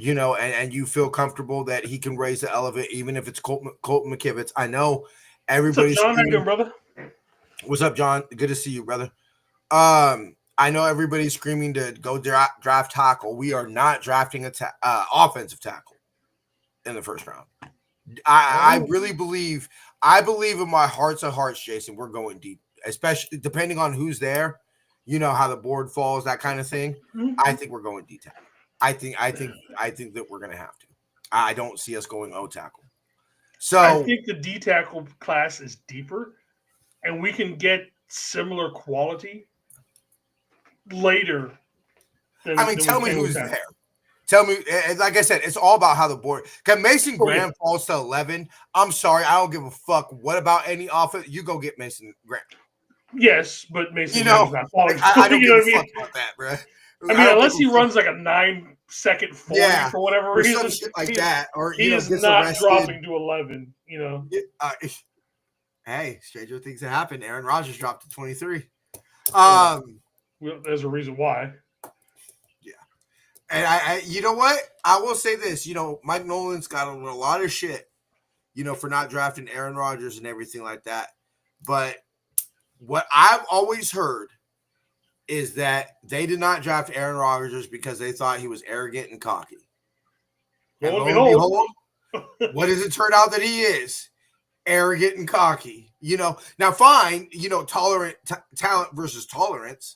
And you feel comfortable that he can raise the elevator, even if it's Colton McKivitz. I know everybody's. What's up, John? How you doing, brother? What's up, John? Good to see you, brother. I know everybody's screaming to go draft tackle. We are not drafting offensive tackle in the first round. I really believe. I believe in my hearts of hearts, Jason. We're going deep, especially depending on who's there. How the board falls, that kind of thing. Mm-hmm. I think we're going deep tackle. I think that we're gonna have to. I don't see us going O tackle. So I think the D tackle class is deeper, and we can get similar quality later. Tell me who's there. Tell me, like I said, it's all about how the board. Because Mason Graham falls to 11. I'm sorry, I don't give a fuck. What about any offense? You go get Mason Graham. Yes, but Mason Graham's not falling. I don't give a fuck about that, bro. Unless he runs like a 9-second 40 for whatever reason, shit like that, or he is not dropping to 11. Hey, stranger things that happen. Aaron Rodgers dropped to 23. There's a reason why. Yeah, and I you know what? I will say this. Mike Nolan's got a lot of shit, for not drafting Aaron Rodgers and everything like that. But what I've always heard is that they did not draft Aaron Rodgers because they thought he was arrogant and cocky. And lo and behold, what does it turn out that he is? Arrogant and cocky. Now fine, talent versus tolerance.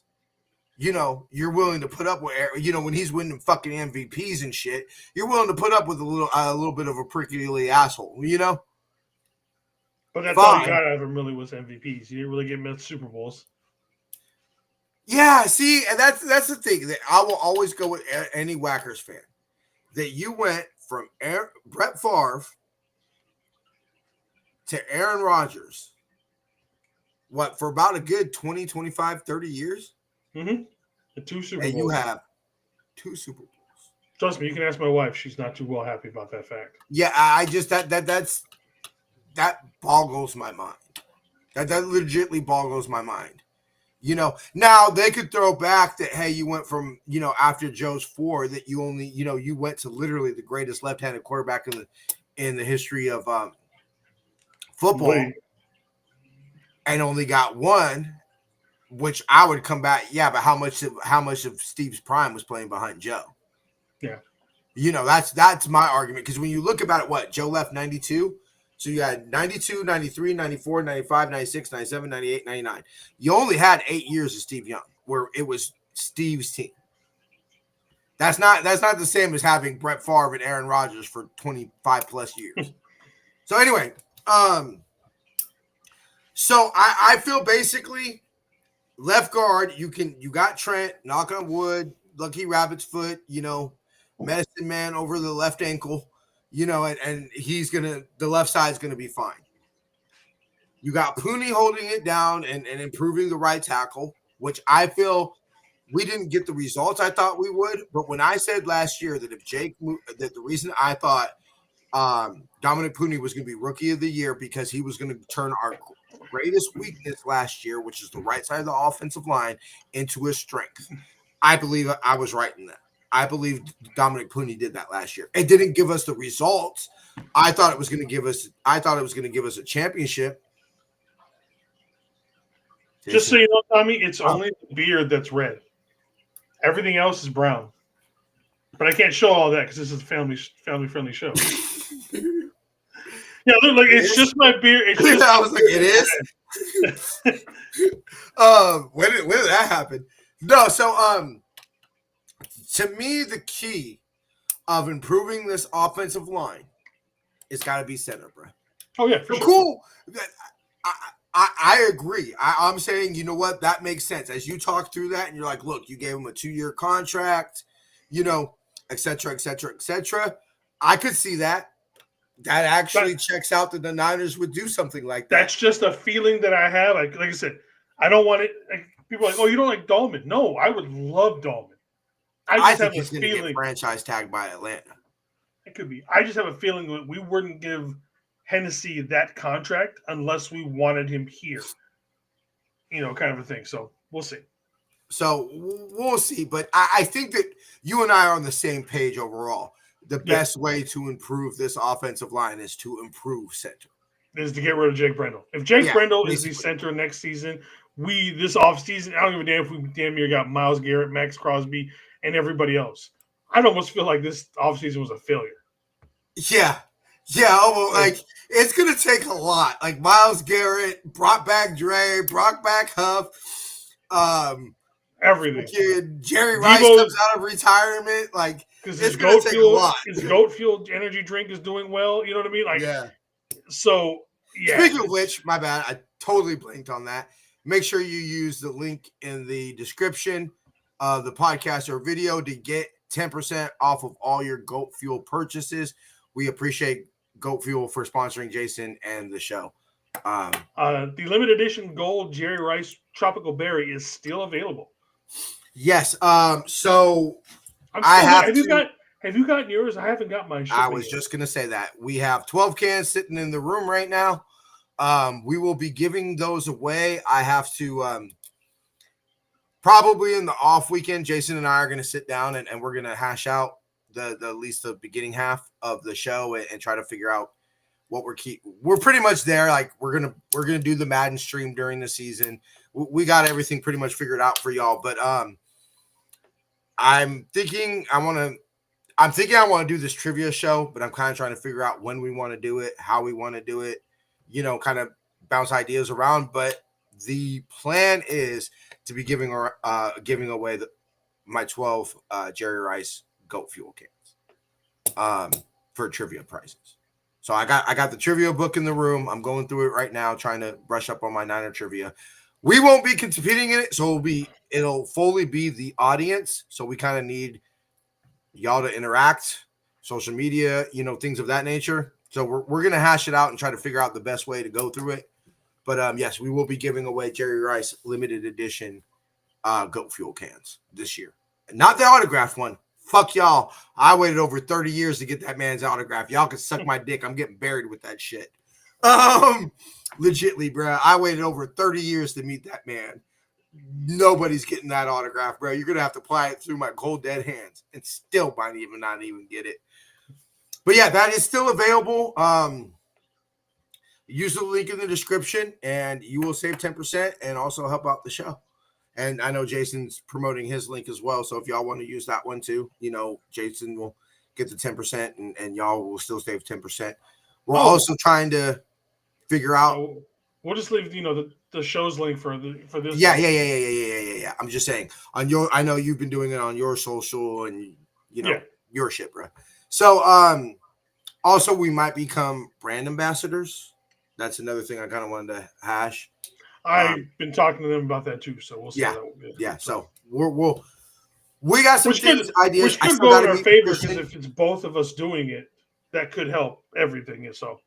You're willing to put up with, when he's winning fucking MVPs and shit, you're willing to put up with a little bit of a prickly asshole, But that's all you got out of him really was MVPs. You didn't really get many Super Bowls. Yeah, see, and that's the thing that I will always go with any Whackers fan. That you went from Brett Favre to Aaron Rodgers, for about a good 20, 25, 30 years? Mm-hmm. And 2 Super Bowls. And you have 2 Super Bowls. Trust me, you can ask my wife. She's not too well happy about that fact. Yeah, I just that boggles my mind. That legitimately boggles my mind. Now they could throw back that, hey, you went from, after Joe's 4 that you only, you went to literally the greatest left-handed quarterback in the history of football and only got one which I would come back. Yeah, but how much of Steve's prime was playing behind Joe? Yeah. That's my argument. Because when you look about it, what, Joe left 92? So you had 92, 93, 94, 95, 96, 97, 98, 99. You only had 8 years of Steve Young where it was Steve's team. That's not the same as having Brett Favre and Aaron Rodgers for 25 plus years. So anyway, so I feel basically left guard, you got Trent, knock on wood, lucky rabbit's foot, medicine man over the left ankle, and the left side's gonna be fine. You got Pooney holding it down and improving the right tackle, which I feel we didn't get the results I thought we would. But when I said last year that that the reason I thought Dominic Pooney was going to be rookie of the year because he was going to turn our greatest weakness last year, which is the right side of the offensive line, into his strength. I believe I was right in that. I believe Dominic Pooney did that last year. It didn't give us the results. I thought it was going to give us a championship. Just so you know, Tommy, it's only the beard that's red. Everything else is brown. But I can't show all that because this is a family-friendly show. Yeah, look, like it's just my beard. It's just I was like, it is. When did that happen? No, so to me, the key of improving this offensive line is got to be center, bro. Oh yeah, for sure. Cool. I agree. I'm saying, you know what? That makes sense. As you talk through that, and you're like, look, you gave him a 2-year contract, et cetera, et cetera, et cetera. I could see that. That actually checks out that the Niners would do something like that. That's just a feeling that I have. Like I said, I don't want it. Like, people are like, oh, you don't like Dahlman. No, I would love Dahlman. I think he's going to get franchise tagged by Atlanta. It could be. I just have a feeling that we wouldn't give Hennessy that contract unless we wanted him here. Kind of a thing. So we'll see. So we'll see. But I think that you and I are on the same page overall. The best way to improve this offensive line is to improve center. Is to get rid of Jake Brendel. If Jake Brendel is the center next season, this offseason, I don't give a damn if we damn near got Myles Garrett, Max Crosby, and everybody else. I'd almost feel like this offseason was a failure. Yeah. Yeah, like it's gonna take a lot. Like Myles Garrett, brought back Dre, brought back Huff, everything. Jerry Rice comes out of retirement, like because his goat fuel energy drink is doing well. You know what I mean? Like, yeah. So yeah. Speaking of which, my bad, I totally blinked on that. Make sure you use the link in the description of the podcast or video to get 10% off of all your goat fuel purchases. We appreciate Goat Fuel for sponsoring Jason and the show. The limited edition gold Jerry Rice tropical berry is still available. Yes. So have you gotten yours? I haven't got mine. I was just gonna say that we have 12 cans sitting in the room right now. We will be giving those away. I have to probably in the off weekend. Jason and I are gonna sit down and we're gonna hash out the at least the beginning half of the show and try to figure out what we're pretty much there. Like we're gonna do the Madden stream during the season. We got everything pretty much figured out for y'all. But I'm thinking I want to do this trivia show, but I'm kind of trying to figure out when we want to do it, how we want to do it, kind of bounce ideas around. But the plan is to be giving away my 12 Jerry Rice Goat Fuel cans for trivia prizes. So I got the trivia book in the room. I'm going through it right now, trying to brush up on my Niner trivia. We won't be competing in it, so it'll fully be the audience. So we kind of need y'all to interact, social media, things of that nature. So we're gonna hash it out and try to figure out the best way to go through it. But yes, we will be giving away Jerry Rice limited edition Goat Fuel cans this year. Not the autographed one. Fuck y'all. I waited over 30 years to get that man's autograph. Y'all can suck my dick. I'm getting buried with that shit. Legitly, bro. I waited over 30 years to meet that man. Nobody's getting that autograph, bro. You're going to have to apply it through my cold dead hands and still might not even get it. But yeah, that is still available. Use the link in the description and you will save 10% and also help out the show. And I know Jason's promoting his link as well. So if y'all want to use that one too, Jason will get the 10% and y'all will still save 10%. We're also trying to figure out. We'll just leave, the show's link for this. Yeah. I'm just saying I know you've been doing it on your social and your shit, bro. So also we might become brand ambassadors. That's another thing I kind of wanted to hash. I've been talking to them about that too, so we'll see. Yeah. So we got some ideas. Which could go in our favor because if it's both of us doing it, that could help everything. So.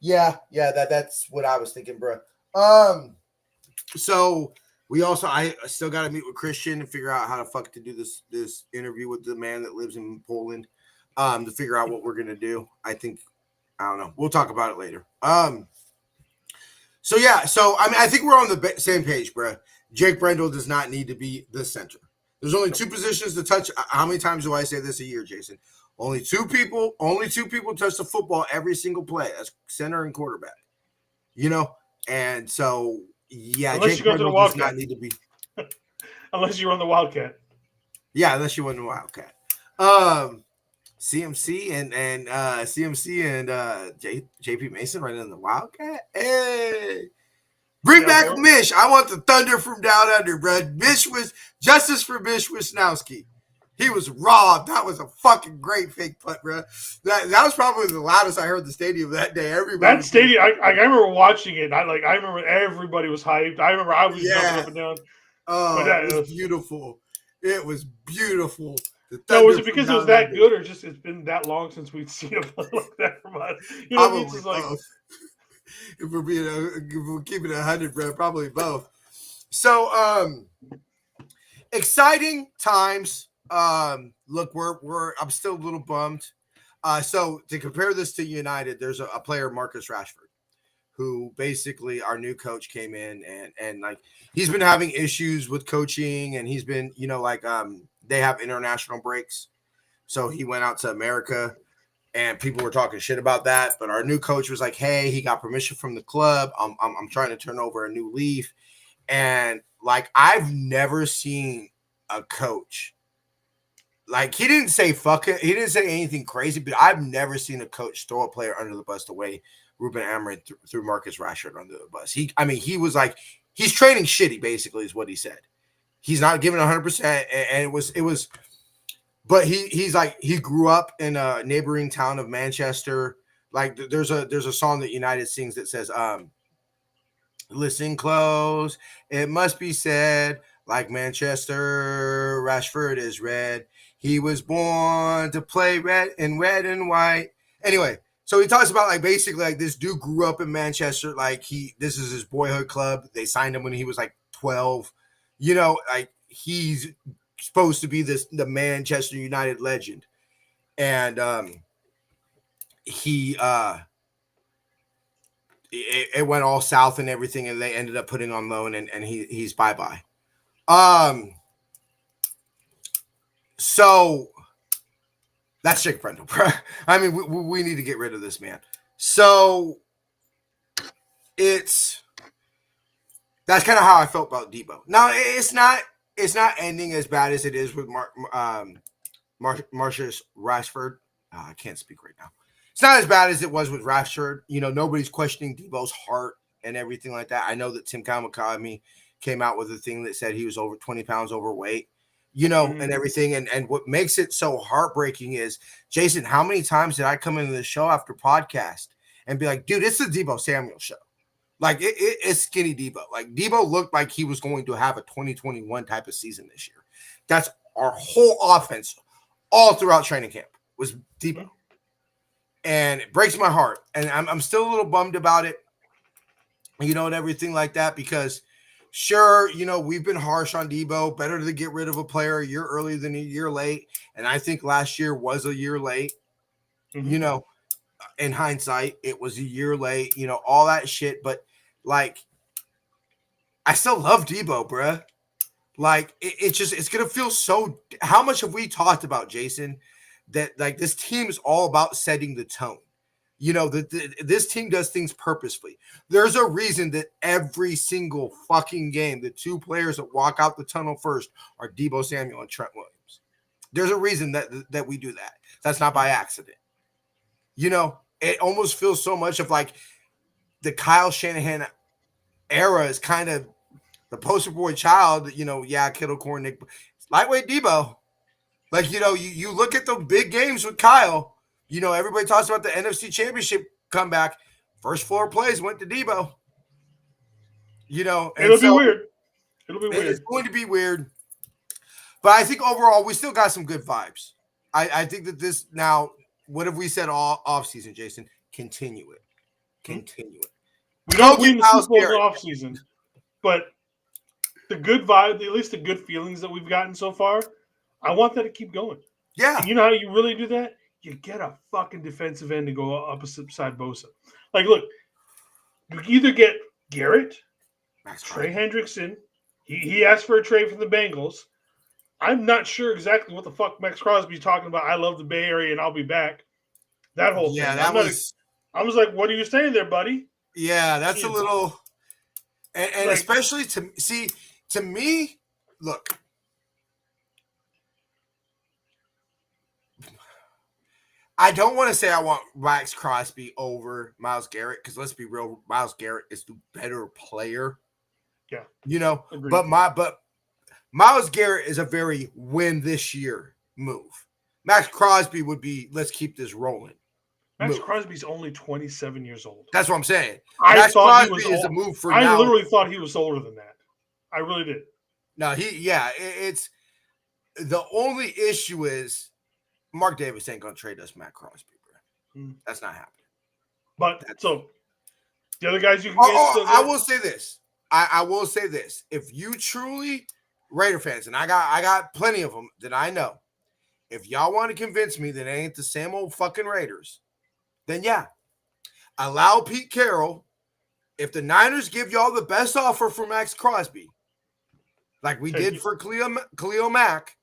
Yeah. That's what I was thinking, bro. So I still got to meet with Christian and figure out how the fuck to do this interview with the man that lives in Poland. To figure out what we're gonna do. I don't know. We'll talk about it later. So I think we're on the same page, bro. Jake Brendel does not need to be the center. There's only two positions to touch. How many times do I say this a year, Jason? Only two people touch the football every single play. That's center and quarterback. And so unless Jake Brendel does not need to be. Unless you run the Wildcat. Yeah, unless you run the Wildcat. CMC and JP Mason right in the Wildcat. Hey, bring back Mish. I want the thunder from down under, bro. Justice for Mish Wisnowski. He was robbed. That was a fucking great fake punt, bro. That was probably the loudest I heard the stadium that day. That stadium, I remember watching it. I remember everybody was hyped. I remember I was jumping up and down. Oh, it was beautiful. It was beautiful. No, was it because it was that good, or just it's been that long since we've seen a play like that from us? If we're keeping it 100, bro, probably both. So, exciting times. Look, I'm still a little bummed. So to compare this to United, there's a player, Marcus Rashford, who basically our new coach came in and like he's been having issues with coaching, and he's been they have international breaks. So he went out to America and people were talking shit about that. But our new coach was like, hey, he got permission from the club. I'm trying to turn over a new leaf. And like, I've never seen a coach. Like, he didn't say fuck it. He didn't say anything crazy, but I've never seen a coach throw a player under the bus the way Ruben Amorim threw Marcus Rashford under the bus. He was like, he's training shitty, basically, is what he said. He's not giving 100%, and it was, but he's like, he grew up in a neighboring town of Manchester. Like, there's a song that United sings that says, listen close, it must be said, like Manchester, Rashford is red. He was born to play red and white. Anyway, so he talks about like basically like this dude grew up in Manchester. Like this is his boyhood club. They signed him when he was like 12. Like he's supposed to be the Manchester United legend. And it went all south and everything, and they ended up putting on loan, and he's bye-bye. So that's Jake Brendel. I mean, we need to get rid of this man. So that's kind of how I felt about Debo. Now it's not ending as bad as it is with Marcus Rashford. I can't speak right now. It's not as bad as it was with Rashford. Nobody's questioning Debo's heart and everything like that. I know that Tim Kawakami came out with a thing that said he was over 20 pounds overweight, and everything. And what makes it so heartbreaking is, Jason, how many times did I come into the show after podcast and be like, dude, it's the Debo Samuel show. Like, it's skinny Debo. Like, Debo looked like he was going to have a 2021 type of season this year. That's our whole offense all throughout training camp was Debo. And it breaks my heart. And I'm still a little bummed about it, and everything like that, because sure, we've been harsh on Debo. Better to get rid of a player a year early than a year late. And I think last year was a year late. Mm-hmm. In hindsight, it was a year late, all that shit. But, like, I still love Debo, bruh. Like, it's going to feel so – how much have we talked about, Jason, that, like, this team is all about setting the tone. You know, this team does things purposefully. There's a reason that every single fucking game, the two players that walk out the tunnel first are Deebo Samuel and Trent Williams. There's a reason that we do that. That's not by accident. You know, it almost feels so much of like the Kyle Shanahan era is kind of the poster boy child, you know, Kittle, Corn, Nick, lightweight Deebo. Like, you know, you look at the big games with Kyle, you know, everybody talks about the NFC Championship comeback. First floor plays went to Deebo. You know, it'll be weird. It'll be weird. It's going to be weird. But I think overall, we still got some good vibes. I think that this now, what have we said all offseason, Jason? Continue it. Continue it. We don't win the Super Bowl off season, but the good vibe, at least the good feelings that we've gotten so far, I want that to keep going. Yeah. And you know how you really do that? You get a fucking defensive end to go opposite side Bosa. Like, look, you either get Garrett, Trey Hendrickson. He asked for a trade from the Bengals. I'm not sure exactly what the fuck Max Crosby's talking about. I love the Bay Area and I'll be back. That whole thing. Yeah, I was like, what are you saying there, buddy? Yeah, that's a little, and like, especially to me, look, I don't want to say I want Max Crosby over Myles Garrett because let's be real, Myles Garrett is the better player. Yeah, you know, agreed. but Myles Garrett is a very win this year move. Max Crosby would be let's keep this rolling. Max Crosby's only 27 years old. That's what I'm saying. Max Crosby is a move for now. I literally thought he was older than that. I really did. No, it's the only issue is Mark Davis ain't gonna trade us Matt Crosby, bro. That's not happening. But so the other guys you can get. I will say this. I will say this. If you truly Raider fans, and I got plenty of them that I know, if y'all want to convince me that it ain't the same old fucking Raiders, then yeah, allow Pete Carroll. If the Niners give y'all the best offer for Max Crosby, like we did for Khalil Mack,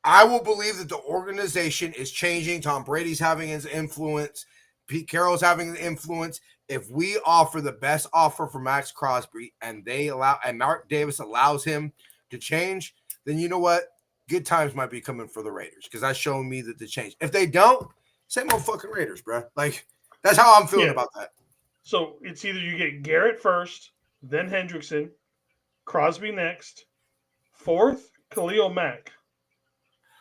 I will believe that the organization is changing. Tom Brady's having his influence. Pete Carroll's having an influence. If we offer the best offer for Max Crosby and Mark Davis allows him to change, then you know what? Good times might be coming for the Raiders because that's showing me that the change. If they don't, same old fucking Raiders, bro. Like, that's how I'm feeling about that. So it's either you get Garrett first, then Hendrickson, Crosby next, fourth, Khalil Mack.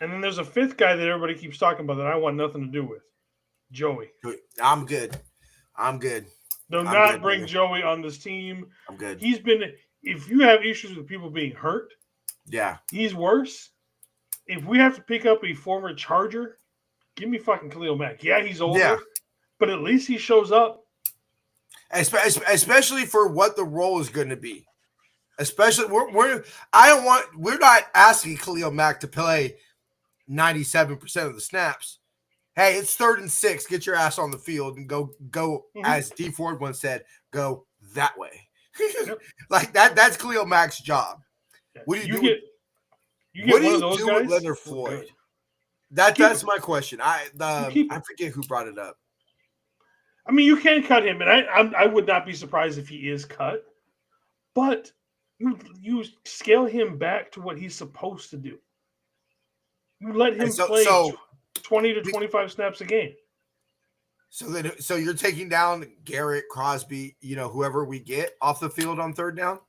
And then there's a fifth guy that everybody keeps talking about that I want nothing to do with. Joey. I'm good. Do not bring Joey on this team. I'm good. If you have issues with people being hurt, yeah, he's worse. If we have to pick up a former Charger, give me fucking Khalil Mack. Yeah, he's older, but at least he shows up. Especially for what the role is going to be. Especially, we're not asking Khalil Mack to play 97% of the snaps. Hey, it's 3rd and 6. Get your ass on the field and go. As D Ford once said, go that way. Like that. That's Khalil Mack's job. What do you do? What do you do with Leonard Floyd? That's my question. I forget who brought it up. I mean, you can cut him, and I would not be surprised if he is cut. But you scale him back to what he's supposed to do. You let him play 20 to 25 snaps a game. So you're taking down Garrett, Crosby, whoever we get off the field on 3rd down?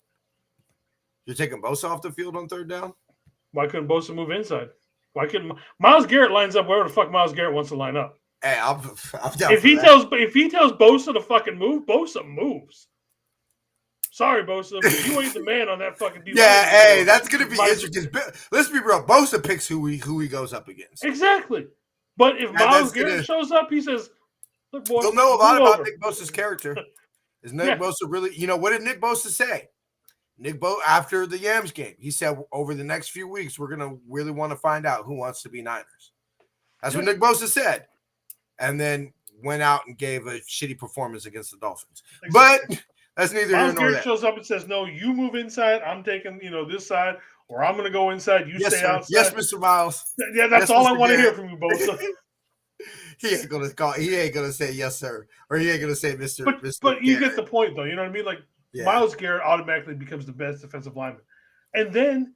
You're taking Bosa off the field on 3rd down? Why couldn't Bosa move inside? Why couldn't Myles Garrett lines up wherever the fuck Myles Garrett wants to line up? Hey, I'm down. If he tells Bosa to fucking move, Bosa moves. Sorry, Bosa, but you ain't the man on that fucking defense. Yeah, hey, that's gonna be interesting. Let's be real. Bosa picks who he goes up against. Exactly. But if Myles Garrett shows up, he says, "Look, boy, they'll know a lot about Nick Bosa's character." Is Nick Bosa really? What did Nick Bosa say? After the Yams game, he said, "Over the next few weeks, we're gonna really want to find out who wants to be Niners." That's what Nick Bosa said, and then went out and gave a shitty performance against the Dolphins. Exactly. But that's neither here nor there. Myles Garrett shows up and says, "No, you move inside. I'm taking this side, or I'm going to go inside. You stay outside." Yes, Mr. Miles. Yeah, that's all I want to hear from you, Bosa. he ain't gonna call. He ain't gonna say yes, sir, or he ain't gonna say Mister. But you get the point, though. You know what I mean? Like Yeah. Myles Garrett automatically becomes the best defensive lineman, and then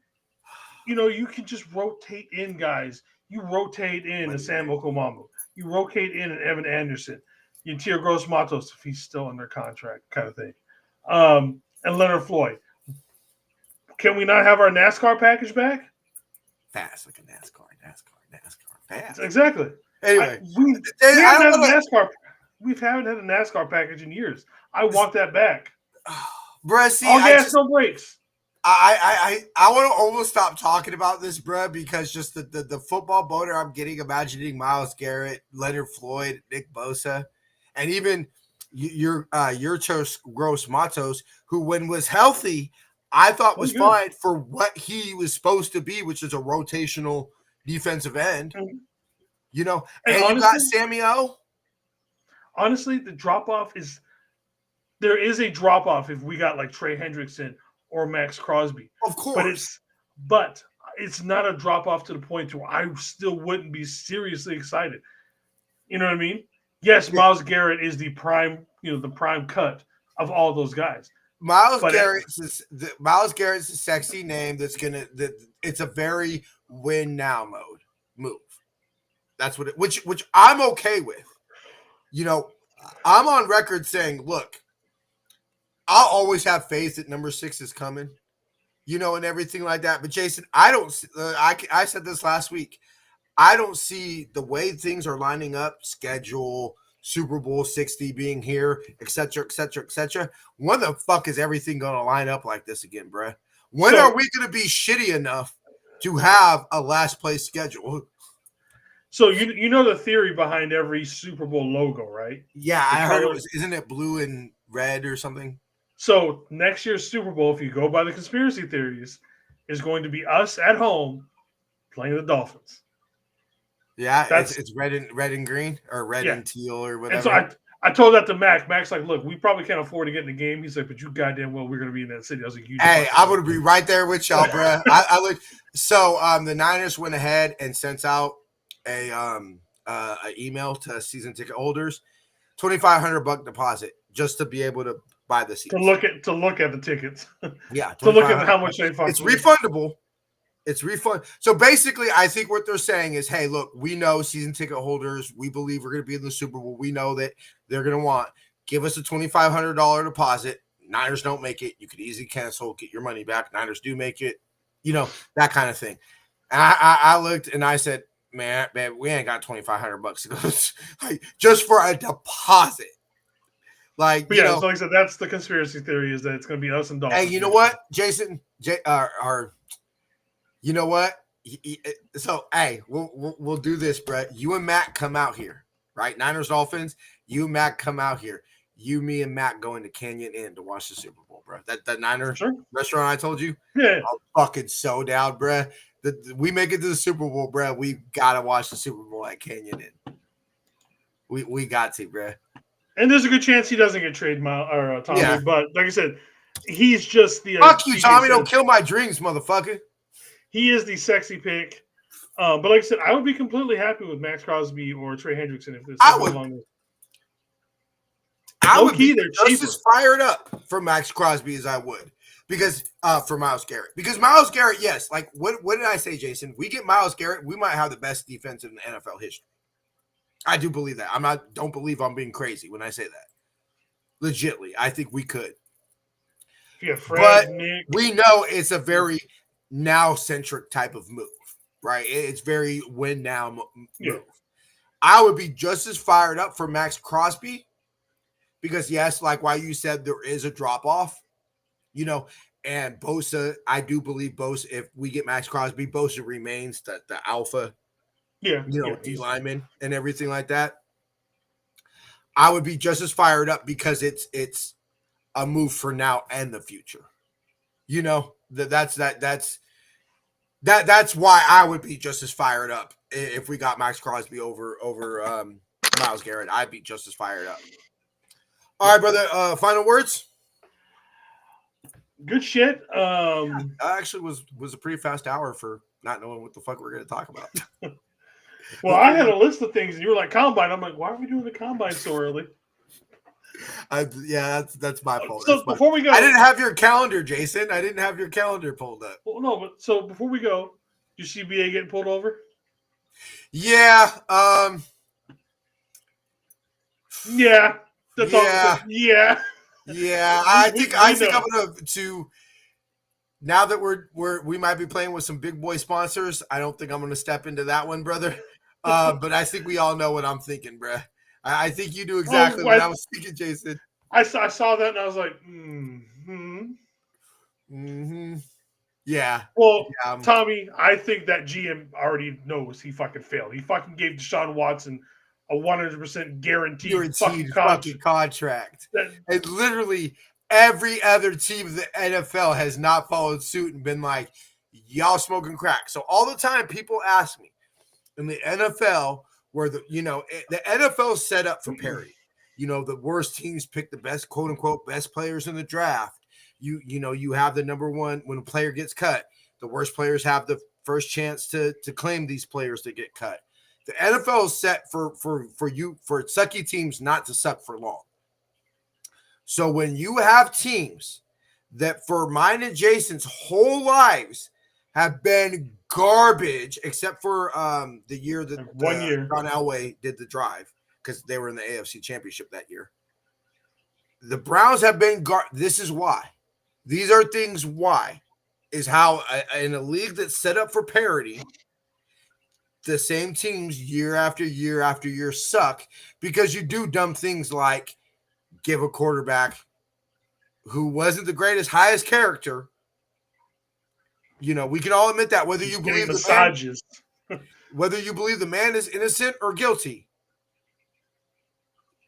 you can just rotate in guys. You rotate in a Sam Okomamu. You rotate in an Evan Anderson. You Tio Gross Matos if he's still under contract, kind of thing, and Leonard Floyd. Can we not have our NASCAR package back? Fast like a NASCAR. Fast. Exactly. Anyway, we haven't had a NASCAR package in years. I want that back. Bruh, see, all gas, no brakes. I want to almost stop talking about this, bruh, because just the football boner I'm getting, imagining Myles Garrett, Leonard Floyd, Nick Bosa, and even your Gross Matos, who when was healthy, I thought was fine for what he was supposed to be, which is a rotational defensive end. And honestly, you got Sammy O. Honestly, the drop off there is a drop off if we got like Trey Hendrickson or Max Crosby. Of course. But it's not a drop off to the point where I still wouldn't be seriously excited. You know what I mean? Yes, Myles Garrett is the prime cut of all those guys. Myles Garrett's a sexy name it's a very win now move. That's what which I'm okay with. I'm on record saying, look, I'll always have faith that number 6 is coming, and everything like that. But Jason, I don't. I said this last week. I don't see the way things are lining up, schedule, Super Bowl 60 being here, et cetera, et cetera, et cetera. When the fuck is everything going to line up like this again, bruh? When are we going to be shitty enough to have a last place schedule? So the theory behind every Super Bowl logo, right? Yeah, I heard it was. Isn't it blue and red or something? So next year's Super Bowl, if you go by the conspiracy theories, is going to be us at home playing the Dolphins. Yeah, it's red and green or red and teal or whatever. And so I told that to Mac. Mac's like, look, we probably can't afford to get in the game. He's like, but you goddamn well, we're going to be in that city. I was like, hey, I'm going to be right there with y'all, bro. I look. So the Niners went ahead and sent out a email to season ticket holders, $2,500 deposit just to be able to buy the seats. To look at the tickets. Yeah, to look at how much they fuck. It's refundable. It's refund. So basically, I think what they're saying is, hey, look, we know season ticket holders. We believe we're going to be in the Super Bowl. We know that they're going to give us a $2,500 deposit. Niners don't make it. You could easily cancel, get your money back. Niners do make it. That kind of thing. And I looked and I said, man, we ain't got $2,500 like just for a deposit. Like, so like I said, that's the conspiracy theory is that it's going to be us and Dolphins. Hey, you know what, Jason? You know what? So, hey, we'll do this, Brett. You and Matt come out here, right? Niners, Dolphins. You and Matt come out here. You, me, and Matt going to Canyon Inn to watch the Super Bowl, bro. That Niners restaurant I told you? Yeah. I'm fucking so down, bro. We make it to the Super Bowl, bro. We got to watch the Super Bowl at Canyon Inn. We got to, bro. And there's a good chance he doesn't get traded, Tommy. Yeah. But like I said, he's just the fuck you, Tommy. Don't kill my dreams, motherfucker. He is the sexy pick. But like I said, I would be completely happy with Max Crosby or Trey Hendrickson if there's something along this. I would be just as fired up for Max Crosby as I would because for Myles Garrett. Because Myles Garrett, yes, like what did I say, Jason? We get Myles Garrett, we might have the best defense in the NFL history. I do believe that. Don't believe I'm being crazy when I say that. Legitly, I think we could. Yeah, Fred, but Nick. We know it's a very now-centric type of move, right? It's very win-now move. Yeah. I would be just as fired up for Max Crosby because, yes, like why you said there is a drop-off, and Bosa, I do believe Bosa, if we get Max Crosby, Bosa remains the alpha, D lineman and everything like that. I would be just as fired up because it's a move for now and the future. That's why I would be just as fired up if we got Max Crosby over Myles Garrett. I'd be just as fired up. All right, brother. Final words. Good shit. That actually was a pretty fast hour for not knowing what the fuck we're going to talk about. Well, I had a list of things, and you were like combine. I'm like, why are we doing the combine so early? Yeah, that's my fault. So That's my before we go, I didn't have your calendar, Jason. I didn't have your calendar pulled up. well, no, but so before we go, you see BA getting pulled over? Yeah. Yeah. That's all. Yeah. Yeah. Yeah. I think I'm know. gonna to now that we might be playing with some big boy sponsors. I don't think I'm gonna step into that one, brother. But I think we all know what I'm thinking, bruh. I think you do exactly what I was thinking, Jason. I saw that and I was like, Yeah. Well, Yeah, Tommy, I think that GM already knows he fucking failed. He fucking gave Deshaun Watson a 100% guaranteed fucking contract. That, and literally every other team of the NFL has not followed suit and been like, y'all smoking crack. So all the time people ask me in the NFL where the NFL is set up for parity. The worst teams pick the best, quote unquote, best players in the draft. You have the number one when a player gets cut. The worst players have the first chance to claim these players that get cut. The NFL is set for sucky teams not to suck for long. So when you have teams that for mine and Jason's whole lives have been garbage, except for the year that John Elway did the drive because they were in the AFC Championship that year. The Browns have been this is why. These are things why is how in a league that's set up for parity, the same teams year after year after year suck because you do dumb things like give a quarterback who wasn't the greatest, highest character. We can all admit that whether you believe whether you believe the man is innocent or guilty.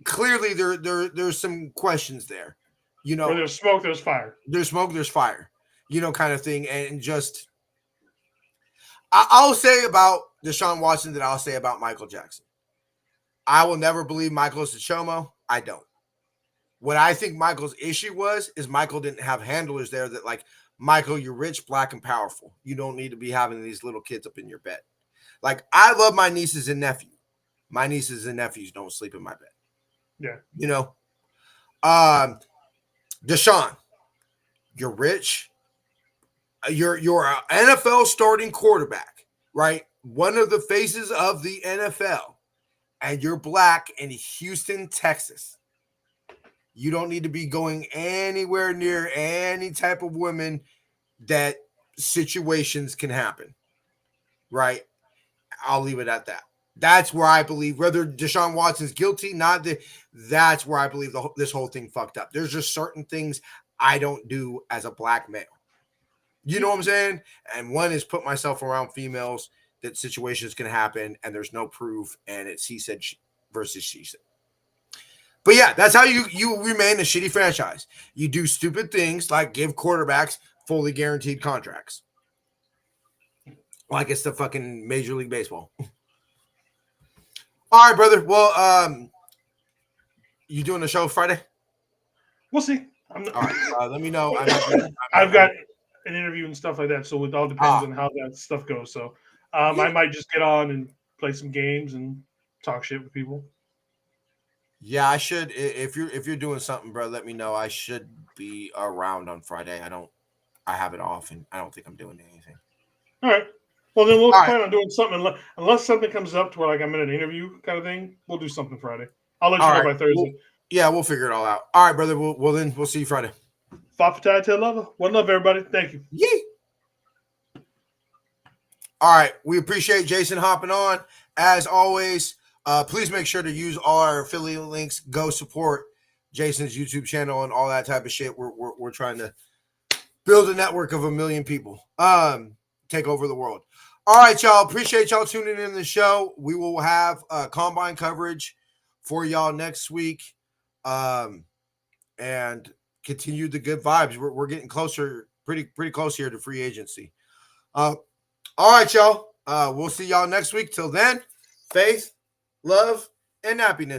Clearly, there's some questions there. Where there's smoke, there's fire. There's smoke, there's fire. Kind of thing. And just I'll say about Deshaun Watson that I'll say about Michael Jackson. I will never believe Michael is a chomo. I don't. What I think Michael's issue is Michael didn't have handlers there that like, Michael, you're rich, black, and powerful. You don't need to be having these little kids up in your bed. Like, I love my nieces and nephews. My nieces and nephews don't sleep in my bed. Yeah. Deshaun, you're rich. You're an NFL starting quarterback, right? One of the faces of the NFL. And you're black in Houston, Texas. You don't need to be going anywhere near any type of women that situations can happen, right? I'll leave it at that. That's where I believe whether Deshaun Watson's guilty, that's where I believe this whole thing fucked up. There's just certain things I don't do as a black male. You know what I'm saying? And one is put myself around females that situations can happen and there's no proof and it's he said versus she said. But yeah, that's how you remain a shitty franchise. You do stupid things like give quarterbacks fully guaranteed contracts. Like it's the fucking Major League Baseball. All right, brother. Well, you doing the show Friday? We'll see. All right. Let me know. I've got an interview and stuff like that, so it all depends on how that stuff goes. So I might just get on and play some games and talk shit with people. Yeah, I should. If you're doing something, bro, let me know. I should be around on Friday. I have it off, and I don't think I'm doing anything. All right. Well, then we'll plan on doing something unless something comes up to where like I'm in an interview kind of thing. We'll do something Friday. I'll let you know by Thursday. We'll figure it all out. All right, brother. We'll see you Friday. Fafatai to lover. One love, everybody. Thank you. Yee. All right. We appreciate Jason hopping on. As always, please make sure to use all our affiliate links. Go support Jason's YouTube channel and all that type of shit. We're trying to build a network of 1 million people. Take over the world. All right, y'all. Appreciate y'all tuning in the show. We will have combine coverage for y'all next week. And continue the good vibes. We're getting closer, pretty close here to free agency. All right, y'all. We'll see y'all next week. Till then, faith, love, and happiness.